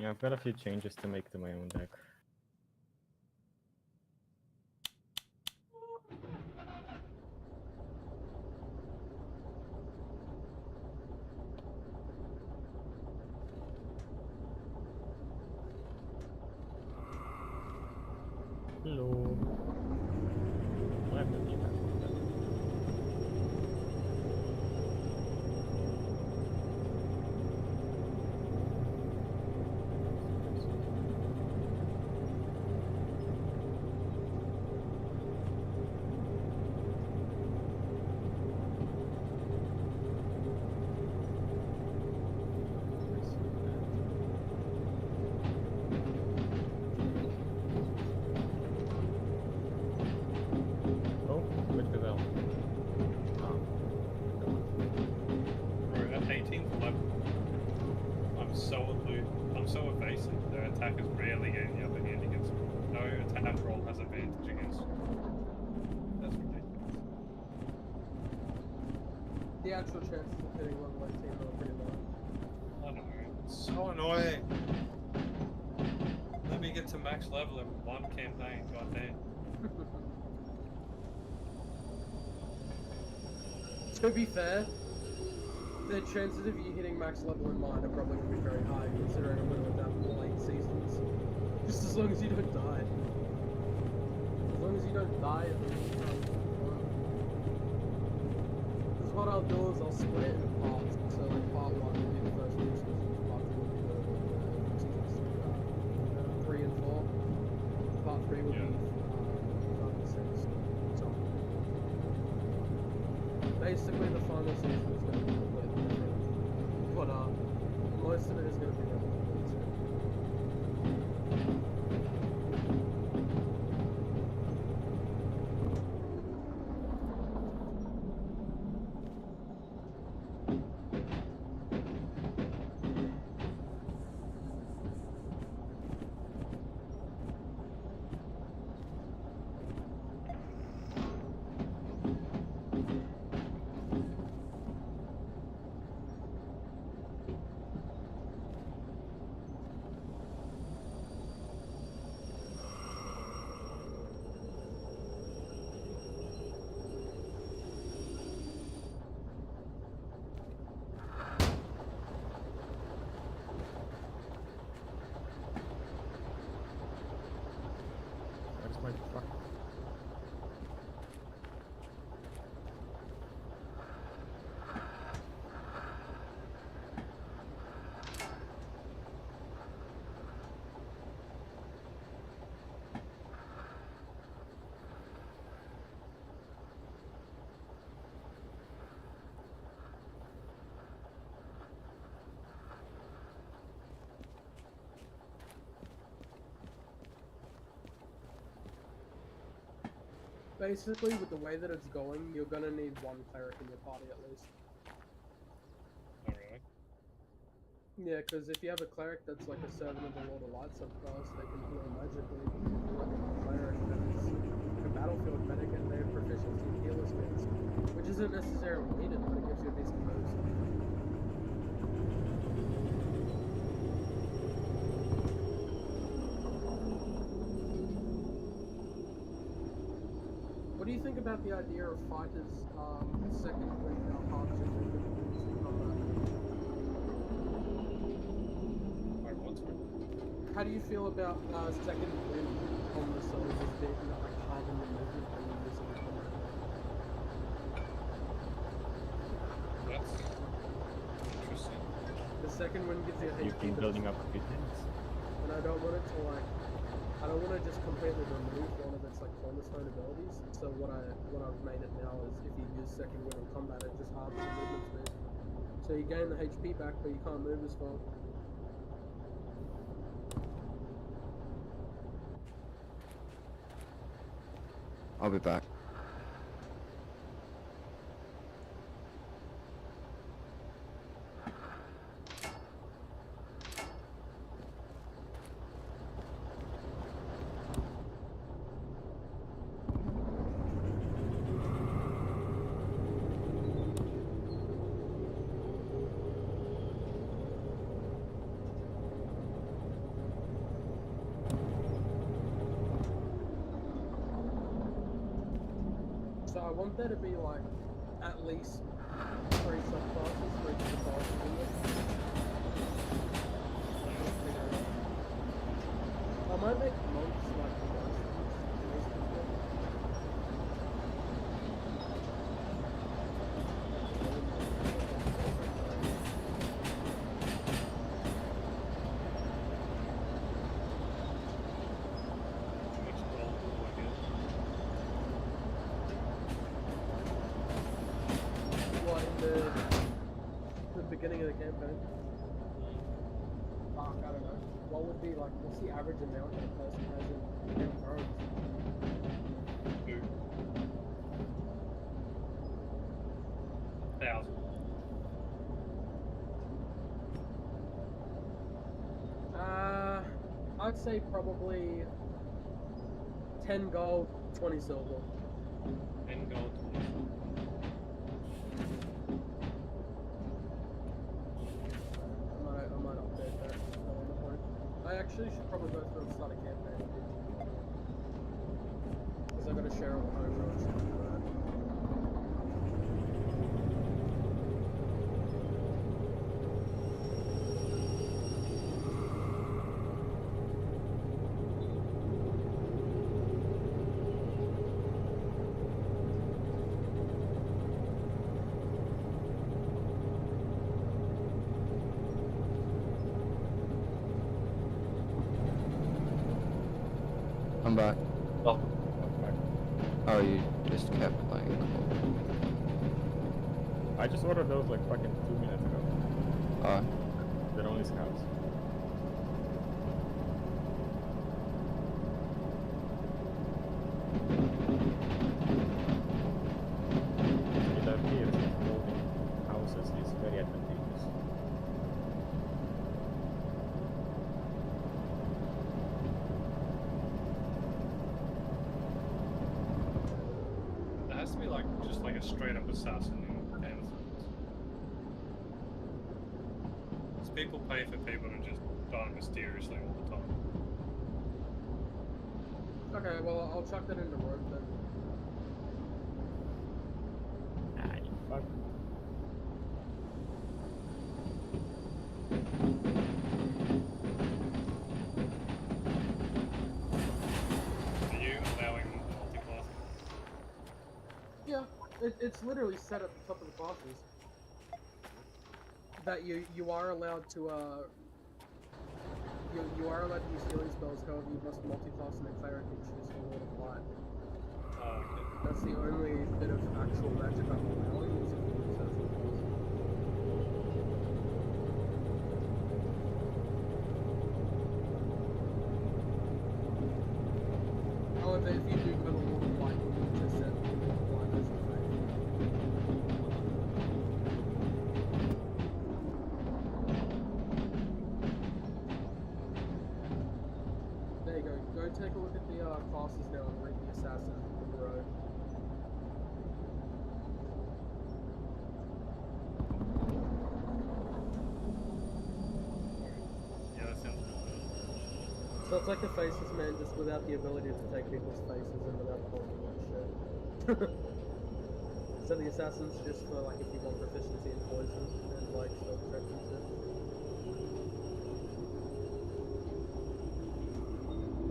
Speaker 2: Yeah, I've got a few changes to make to my own deck. Hello. I have to be back. Oh, which gazelle? Oh.
Speaker 8: We're at 18th level. I'm so evasive. Their attackers rarely get the upper hand against me. No attack roll has advantage against me. That's ridiculous.
Speaker 7: The actual chances of hitting level 18 are pretty low.
Speaker 8: I don't know. It's so annoying. Let me get to max level in one campaign, goddamn.
Speaker 7: To be fair, the chances of you hitting max level in mine are probably going to be very high, considering I'm going to adapt all 8 seasons. Just as long as you don't die. As long as you don't die at the because what I'll do is I'll split it in parts. So like part 1 will be the first 2 seasons, part 2 will be the seasons 3 and 4. Part 3 will be 5 and 6. So basically the final season is going to be completely different. But most of it is going to be relatively the same.
Speaker 2: Where's my fuck?
Speaker 7: Basically, with the way that it's going, you're going to need one cleric in your party at least.
Speaker 8: Oh, really?
Speaker 7: Yeah, because if you have a cleric that's like a servant of the Lord of Light subclass, they can heal magically. If you have a cleric that is like a battlefield medic and they have proficiency in healer skills, which isn't necessarily needed, but it gives you a decent boost. What do you think about the idea of fighters second when how hard to move in combat? How do you feel about second wind on the soldiers being like halving the movement when you're using the combat?
Speaker 8: That's interesting.
Speaker 7: The second wind gives you a
Speaker 2: You've been
Speaker 7: HP
Speaker 2: building
Speaker 7: boost,
Speaker 2: up a few things.
Speaker 7: and I don't want it to like, I don't want to just completely remove one of its like cornerstone abilities. So what I've made it now is if you use second wind in combat, it just halves the movement speed. So you gain the HP back, but you can't move as far.
Speaker 1: I'll be back.
Speaker 7: So I want there to be like at least 3 subclasses for each of the classes in this. I might make monks like the most people.
Speaker 8: Much gold will I get?
Speaker 7: What, in the beginning of the campaign? Fuck, I don't know. What would be like, what's the average amount that a person has in Game of Thrones?
Speaker 8: Who? 1,000.
Speaker 7: I'd say probably 10 gold, 20 silver.
Speaker 8: 10 gold, 20 silver.
Speaker 7: I might update that at one point. I actually should probably go through and start a campaign. Because I've got to share it with everyone and stuff like that.
Speaker 1: I'm back.
Speaker 3: Oh,
Speaker 1: Oh, you just kept playing. Cool.
Speaker 2: I just ordered those like fucking 2 minutes ago.
Speaker 1: Oh,
Speaker 2: They're only scouts. It appears that building houses is very advantageous.
Speaker 8: There has to be like just like a straight up assassin in Game of Thrones. 'Cause people pay for people to just die mysteriously all the time.
Speaker 7: Okay, well, I'll chuck that into rope then.
Speaker 2: Ah, you fuck.
Speaker 8: Are you allowing multi-class?
Speaker 7: Yeah, it's literally set at the top of the classes. That you are allowed to you are allowed to use healing spells, however you must multi-class in a cleric and choose the Lord of Light.
Speaker 8: Oh, okay.
Speaker 7: That's the only bit of actual magic I'm allowing is if you use that as a class. However, if you do go to Lord of Light, you need to set Lord of Light as your favorite. There you go. Go take a look at the classes now and read the assassin in the road.
Speaker 8: Yeah, that sounds really
Speaker 7: So it's like the faceless man, just without the ability to take people's faces and without the whole shit. So the assassin's just for like if you want proficiency in poison and like spell protection shit.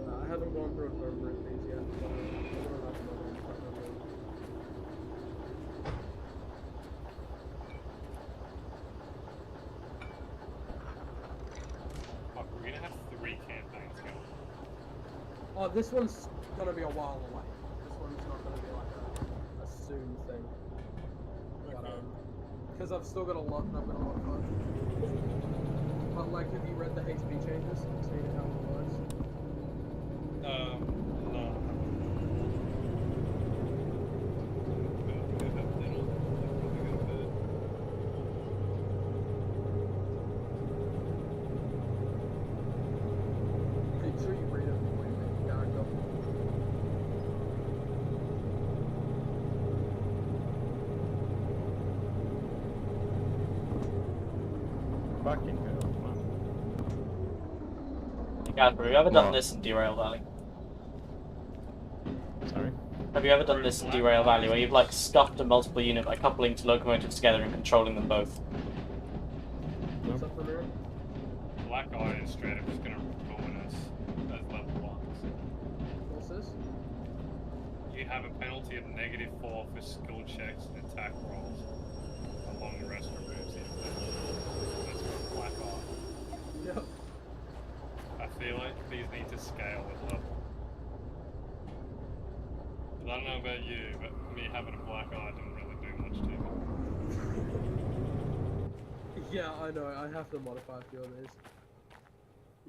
Speaker 7: I haven't gone through and remembering these yet, but I don't have them on my phone.
Speaker 8: Fuck, we're gonna have 3 campaigns going.
Speaker 7: Oh, this one's gonna be a while away. This one's not gonna be like a soon thing. But because I've still got a lot and I've got a lot of fun. But like, have you read the HP changes? See how it works?
Speaker 8: No.
Speaker 7: Make sure you read it before you make the character.
Speaker 2: Fucking hell, man.
Speaker 3: Cadbury, have you ever done
Speaker 1: What?
Speaker 3: this in Derail Valley?
Speaker 2: Sorry.
Speaker 3: Have you ever done this in Derail Valley, where you've like scuffed a multiple unit by coupling two locomotives together and controlling them both?
Speaker 7: What's up, Ramiro?
Speaker 8: Black Eye is straight up just gonna ruin us as level 1s.
Speaker 7: What's this?
Speaker 8: You have a penalty of -4 for skill checks and attack rolls along the rest of moves in That's for Black Eye.
Speaker 7: Yep.
Speaker 8: I feel like these need to scale with level. But I don't know about you, but me having a Black Eye didn't really do much to me.
Speaker 7: Yeah, I know. I have to modify a few of these.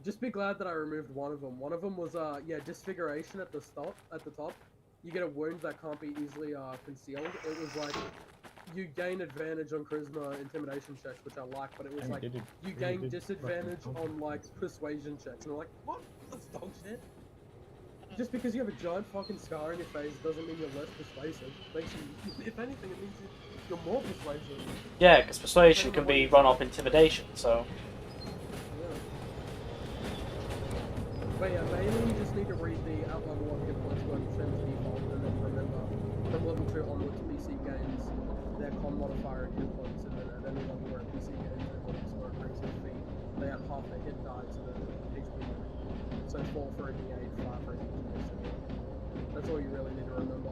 Speaker 7: Just be glad that I removed one of them. One of them was yeah, disfiguration at the top. You get a wound that can't be easily concealed. It was like you gain advantage on charisma intimidation checks, which I like, but it was like you gain disadvantage on like persuasion checks, and I'm like, what? That's dog shit. Just because you have a giant fucking scar on your face doesn't mean you're less persuasive. Makes you, if anything, it means you're more persuasive.
Speaker 3: Yeah, because persuasion can be run off intimidation, so.
Speaker 7: But yeah, mainly you just need to read the outline 1 hit points where it's set to default, and then remember, from level 2 onwards, PC gains their con modifier and hit points, and then at any level where PC gains their body score increase their feet, they add half their hit die to the HP limit. So 4 for any 8, 5 for any 2. That's all you really need to remember.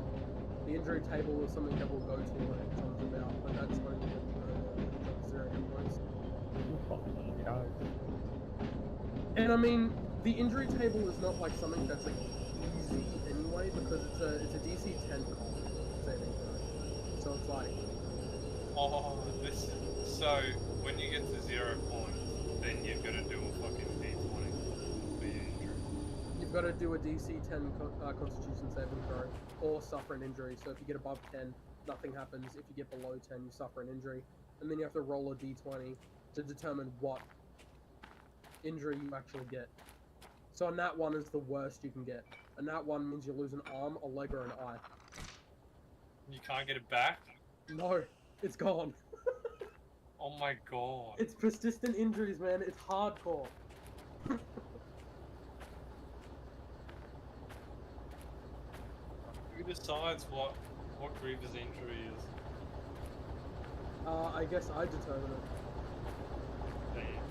Speaker 7: The injury table is something that we'll go to when it comes about, but that's only when you know 0 hit points. And I mean, the injury table is not like something that's like easy anyway, because it's a DC 10 con saving throw. So it's like
Speaker 8: So when you get to 0 points, then you've got to do a fucking D20 for your injury.
Speaker 7: you've got to do a DC 10 Constitution saving throw or suffer an injury. So if you get above 10, nothing happens. If you get below 10, you suffer an injury, and then you have to roll a D20 to determine what injury you actually get. So a nat 1 is the worst you can get. A nat 1 means you lose an arm, a leg, or an eye.
Speaker 8: You can't get it back?
Speaker 7: No, it's gone.
Speaker 8: Oh my god.
Speaker 7: It's persistent injuries, man. It's hardcore.
Speaker 8: Who decides what Grievous injury is?
Speaker 7: I guess I determine it.
Speaker 8: Damn.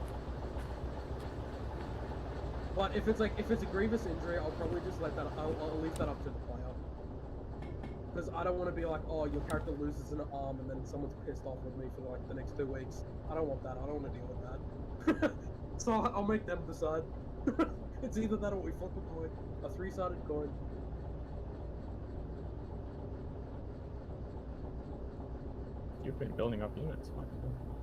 Speaker 7: But if it's a grievous injury, I'll probably just let that. I'll leave that up to the player. Because I don't want to be like, oh, your character loses an arm and then someone's pissed off with me for like the next 2 weeks. I don't want that. I don't want to deal with that. So I'll make them decide. It's either that or we flip a coin, a 3-sided coin.
Speaker 2: You've been building up units.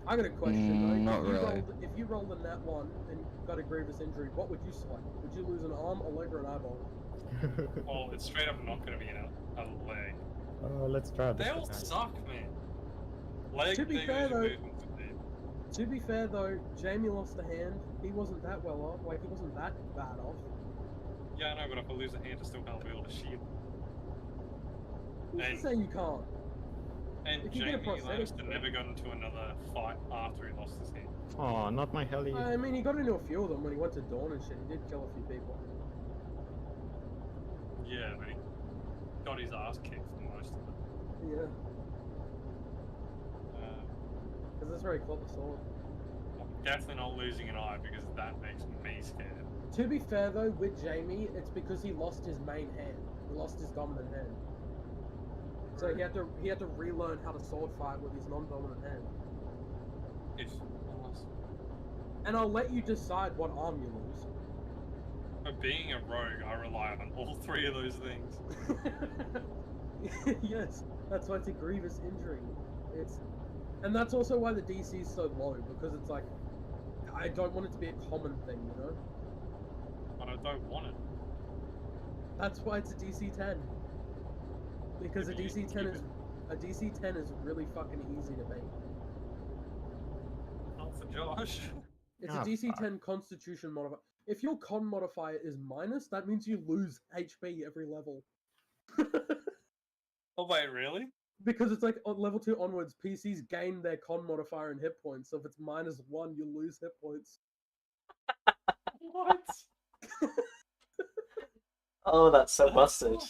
Speaker 7: I got a question though.
Speaker 1: Not really.
Speaker 7: If you rolled a nat 1 and got a grievous injury, what would you select? Would you lose an arm, a leg, or an eyeball?
Speaker 8: Well, it's straight up not going to be a leg.
Speaker 2: Let's try this.
Speaker 8: They all suck, man. Leg,
Speaker 7: To be fair though, Jamie lost a hand. He wasn't that well off. Like, he wasn't that bad off.
Speaker 8: Yeah, I know, but if I lose a hand, I still can't wield a shield.
Speaker 7: Who's to
Speaker 8: And-
Speaker 7: say you can't?
Speaker 8: And
Speaker 7: If you get a
Speaker 8: Jamie
Speaker 7: prosthetic-
Speaker 8: Lannister never got into another fight after he lost his hand.
Speaker 2: Oh, not my heli.
Speaker 7: I mean, he got into a few of them when he went to Dawn and shit. He did kill a few people.
Speaker 8: Yeah, but he got his ass kicked for most of it.
Speaker 7: Yeah, because that's where he caught the sword.
Speaker 8: I'm definitely not losing an eye because that makes me scared.
Speaker 7: To be fair though, with Jamie, it's because he lost his main hand. He lost his dominant hand. So he had to relearn how to sword fight with his non-dominant hand. And I'll let you decide what arm you lose.
Speaker 8: For being a rogue, I rely on all 3 of those things.
Speaker 7: Yes, that's why it's a grievous injury. And that's also why the DC is so low, because it's like, I don't want it to be a common thing, you know?
Speaker 8: But I don't want it.
Speaker 7: That's why it's a DC 10. Because a
Speaker 8: Maybe you
Speaker 7: DC
Speaker 8: can
Speaker 7: 10
Speaker 8: keep
Speaker 7: is DC 10 is really fucking easy to beat.
Speaker 8: Not for Josh.
Speaker 7: It's a DC 10 Constitution modifier. If your con modifier is minus, that means you lose HP every level.
Speaker 8: Oh wait, really?
Speaker 7: Because it's like on level 2 onwards, PCs gain their con modifier and hit points. So if it's -1, you lose hit points.
Speaker 8: What?
Speaker 3: Oh, that's so busted.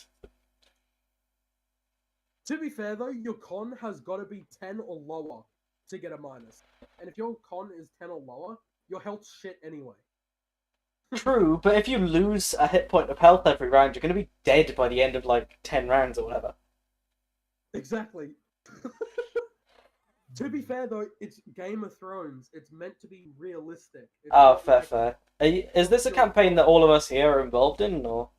Speaker 7: To be fair though, your con has got to be 10 or lower to get a minus. And if your con is 10 or lower, your health's shit anyway.
Speaker 3: True, but if you lose a hit point of health every round, you're going to be dead by the end of like 10 rounds or whatever.
Speaker 7: Exactly. To be fair though, it's Game of Thrones. It's meant to be realistic. It's
Speaker 3: Oh,
Speaker 7: not
Speaker 3: fair,
Speaker 7: like-
Speaker 3: fair. Is this a campaign that all of us here are involved in, or?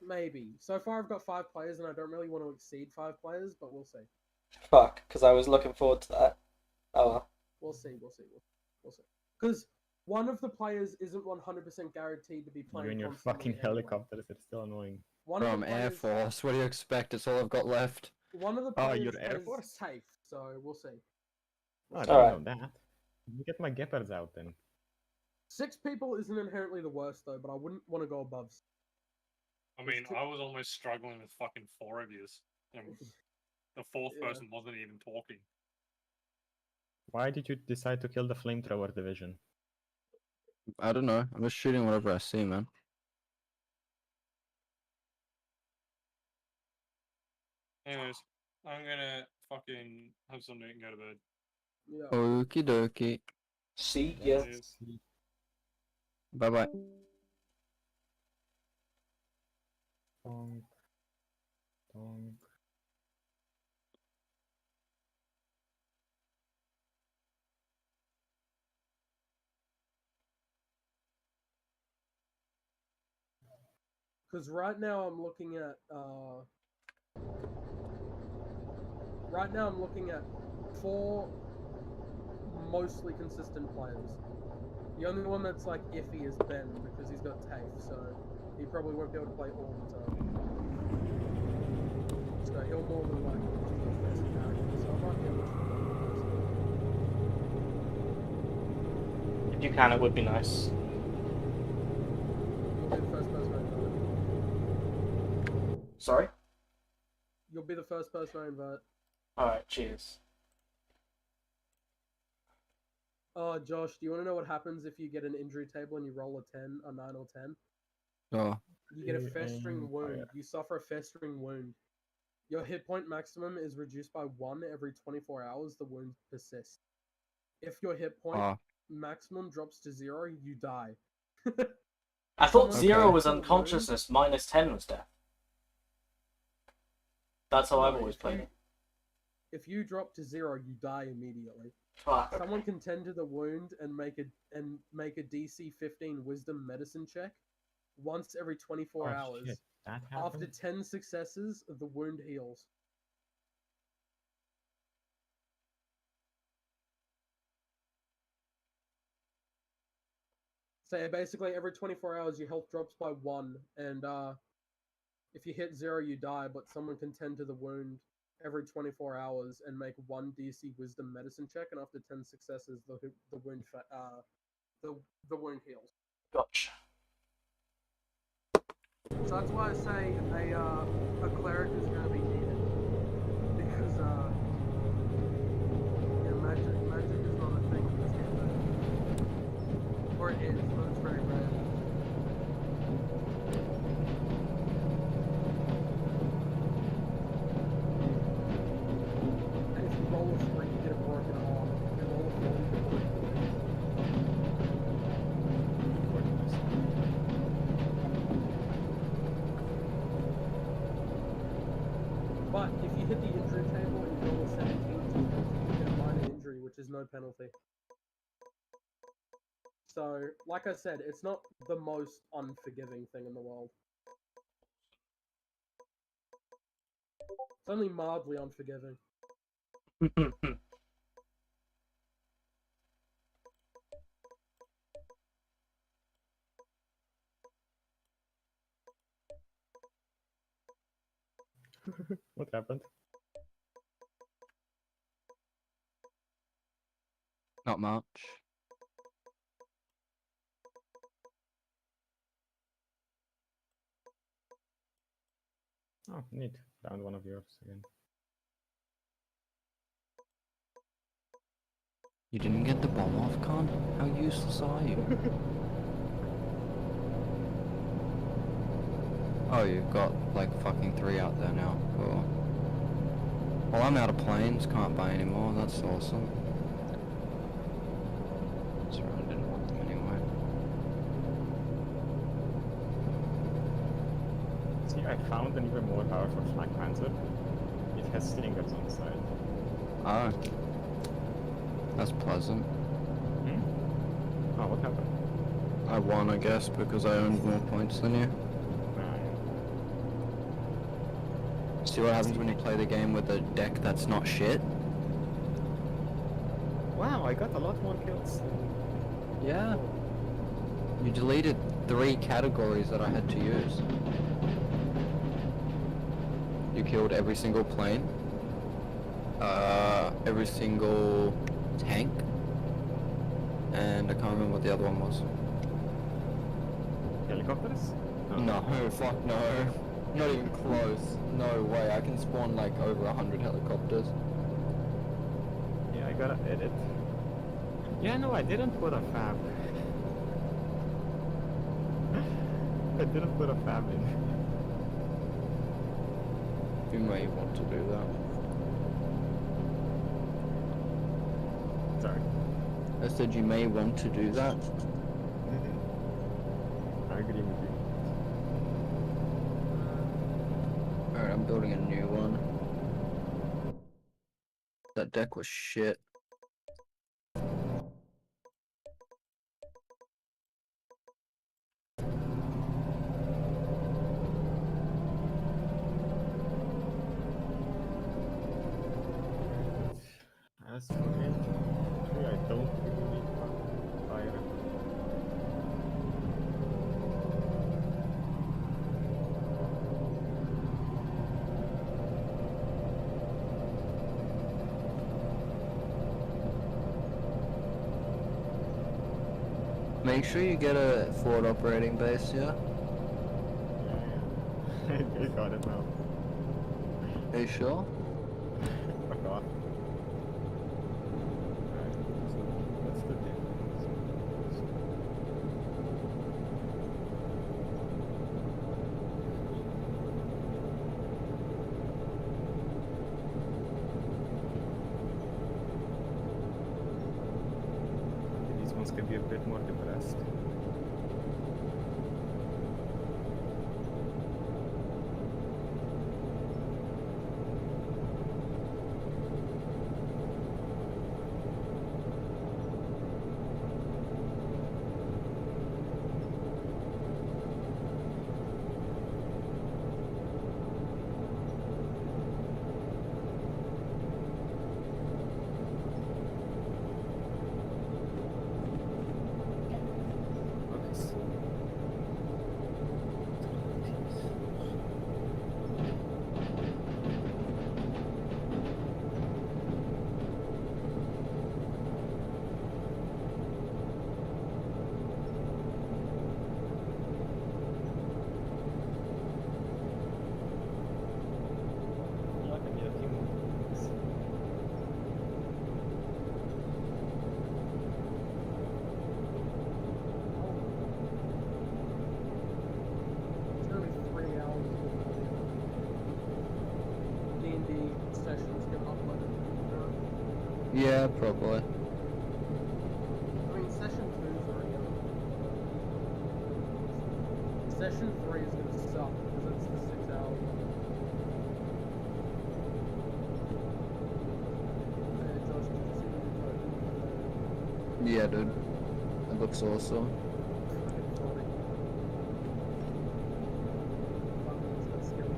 Speaker 7: Maybe. So far I've got 5 players and I don't really want to exceed 5 players, but we'll see.
Speaker 3: Fuck, because I was looking forward to that. Oh well.
Speaker 7: We'll see. Because one of the players isn't 100% guaranteed to be
Speaker 2: You
Speaker 7: playing
Speaker 2: and your
Speaker 7: constantly
Speaker 2: fucking
Speaker 7: anyway.
Speaker 2: helicopters, it's still annoying.
Speaker 7: One of
Speaker 1: From
Speaker 7: the
Speaker 1: Air
Speaker 7: players-
Speaker 1: Force, what do you expect? It's all I've got left.
Speaker 7: One of the
Speaker 2: Oh,
Speaker 7: players
Speaker 2: you're Air
Speaker 7: is
Speaker 2: Force?
Speaker 7: safe, so we'll see.
Speaker 2: Oh, I
Speaker 3: Alright.
Speaker 2: don't know that. You get my gepards out then.
Speaker 7: 6 people isn't inherently the worst though, but I wouldn't want to go above.
Speaker 8: I mean, I was almost struggling with fucking 4 of yous. And the 4th
Speaker 7: Yeah.
Speaker 8: person wasn't even talking.
Speaker 2: Why did you decide to kill the flamethrower division?
Speaker 1: I don't know. I'm just shooting whatever I see, man.
Speaker 8: Anyways, I'm gonna fucking have something and go to bed.
Speaker 7: Yeah.
Speaker 1: Okie dokie.
Speaker 3: See ya.
Speaker 8: Cheers.
Speaker 1: Bye bye.
Speaker 2: Donk. Donk.
Speaker 7: Because right now I'm looking at right now I'm looking at 4 mostly consistent players. The only one that's like iffy is Ben because he's got TAFE, so he probably won't be able to play all the time. So he'll more than likely just be the best character. So I might be able to
Speaker 3: If you can, it would be nice.
Speaker 7: You'll be the first person I invite.
Speaker 3: Sorry?
Speaker 7: You'll be the first person I invite.
Speaker 3: Alright, cheers.
Speaker 7: Oh, Josh, do you want to know what happens if you get an injury table and you roll a 10, a 9 or 10?
Speaker 1: Oh,
Speaker 7: You get a
Speaker 2: You
Speaker 7: festering
Speaker 2: aim
Speaker 7: wound.
Speaker 2: higher.
Speaker 7: You suffer a festering wound. Your hit point maximum is reduced by 1 every 24 hours. The wound persists. If your hit point
Speaker 1: oh.
Speaker 7: maximum drops to 0, you die.
Speaker 3: I thought
Speaker 7: Someone
Speaker 3: 0
Speaker 7: died
Speaker 3: was
Speaker 7: from the wound.
Speaker 3: unconsciousness, minus 10 was death. That's how I've
Speaker 7: No,
Speaker 3: always
Speaker 7: if
Speaker 3: played
Speaker 7: you-
Speaker 3: it.
Speaker 7: If you drop to 0, you die immediately.
Speaker 3: Fuck.
Speaker 7: Someone can tend to the wound and make a DC 15 Wisdom Medicine check once every 24
Speaker 2: Oh,
Speaker 7: hours.
Speaker 2: shit. That
Speaker 7: After
Speaker 2: happened?
Speaker 7: 10 successes, the wound heals. So yeah, basically every 24 hours your health drops by 1, and if you hit 0 you die, but someone can tend to the wound every 24 hours and make 1 DC Wisdom Medicine check, and after 10 successes the wound the wound heals.
Speaker 3: Gotcha.
Speaker 7: So that's why I say a cleric is going to be needed, because magic is not a thing in this game, or it is, but it's very rare. And if you roll a 3, you get a broken arm. If you roll a 4, you get a broken But if you hit the injury table and you roll a 17, you get a minor injury, which is no penalty. So, like I said, it's not the most unforgiving thing in the world. It's only mildly unforgiving.
Speaker 2: What happened?
Speaker 1: Not much.
Speaker 2: Oh, neat. Found one of yours again.
Speaker 1: You didn't get the bomb off, Con? How useless are you? Oh, you've got like fucking 3 out there now. Cool. Well, I'm out of planes, can't buy any more. That's awesome. Sorry, I didn't want them anyway.
Speaker 2: See, I found an even more powerful Flak Panzer. It has stingers on the side.
Speaker 1: Oh. That's pleasant.
Speaker 2: Hmm? Oh, what happened?
Speaker 1: I won, I guess, because I owned more points than you. See what happens when you play the game with a deck that's not shit?
Speaker 2: Wow, I got a lot more kills.
Speaker 1: Yeah. You deleted 3 categories that I had to use. You killed every single plane. Every single tank. And I can't remember what the other one was.
Speaker 2: Helicopters?
Speaker 1: No, fuck no. Not even close. No way. I can spawn like over 100 helicopters.
Speaker 2: Yeah, I gotta edit. Yeah, no, I didn't put a fab. I didn't put a fab in.
Speaker 1: You may want to do that.
Speaker 2: Sorry.
Speaker 1: I said you may want to do that.
Speaker 2: I agree with you.
Speaker 1: Alright, I'm building a new one. That deck was shit.
Speaker 2: As for infantry, I don't really need fire.
Speaker 1: Make sure you get a forward operating base, yeah?
Speaker 2: Yeah. I got it now.
Speaker 1: Are you sure?
Speaker 2: Fuck off. Alright, so what's the difference? These ones can be a bit more depressed.
Speaker 7: It's gonna be 3 hours before the D&D sessions get uploaded.
Speaker 1: Yeah, probably.
Speaker 7: I mean, session 2 is already up. Session 3 is gonna suck because it's the 6 hours. Hey, Josh, did you see the new token?
Speaker 1: Yeah, dude. It looks awesome.
Speaker 7: Fucking funny. Fucking, it's got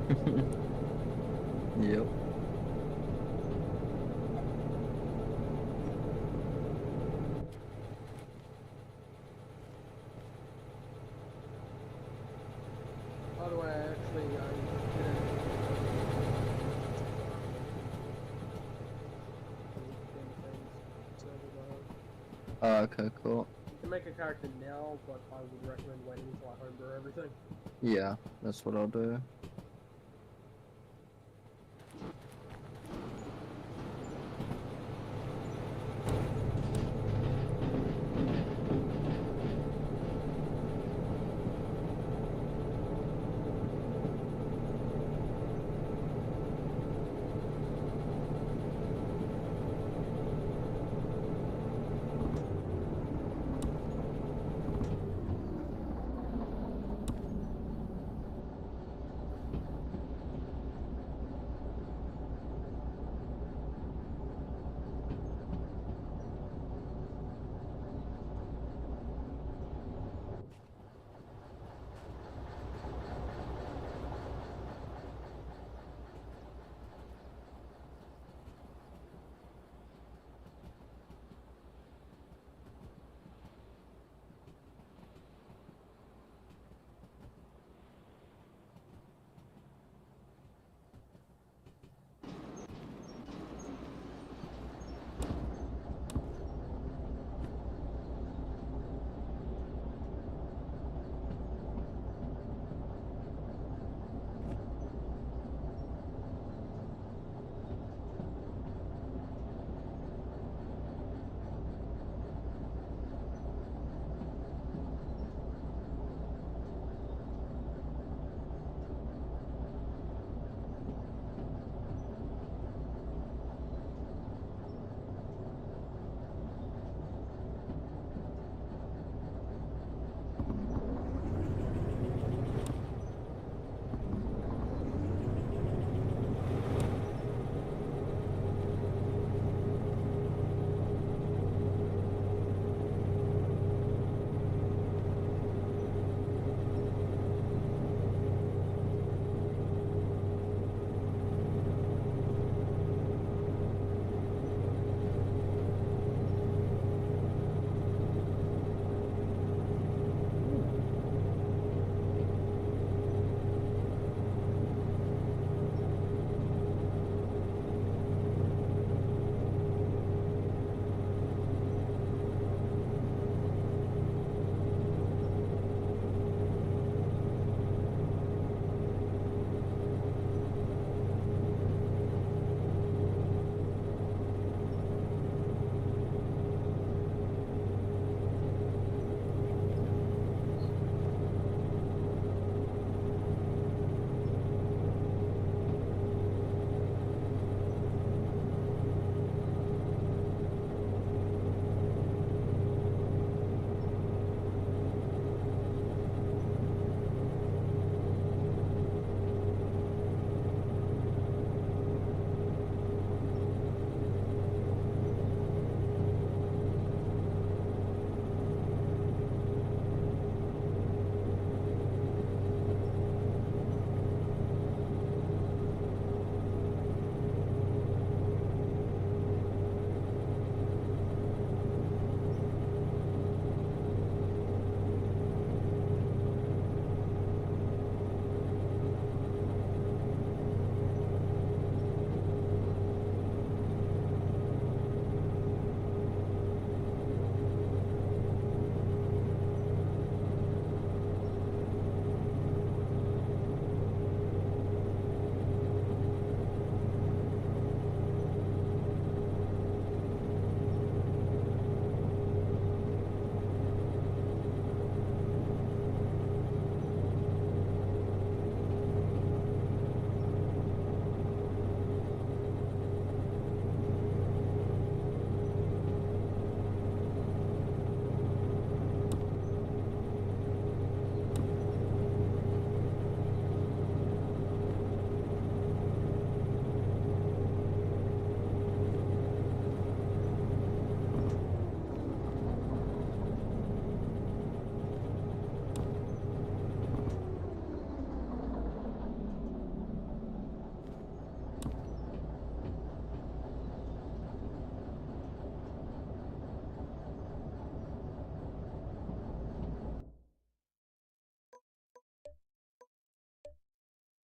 Speaker 7: skeletons.
Speaker 1: Yep.
Speaker 7: By the way, I actually didn't.
Speaker 1: Okay, cool.
Speaker 7: You can make a character now, but I would recommend waiting until I homebrew everything.
Speaker 1: Yeah, that's what I'll do.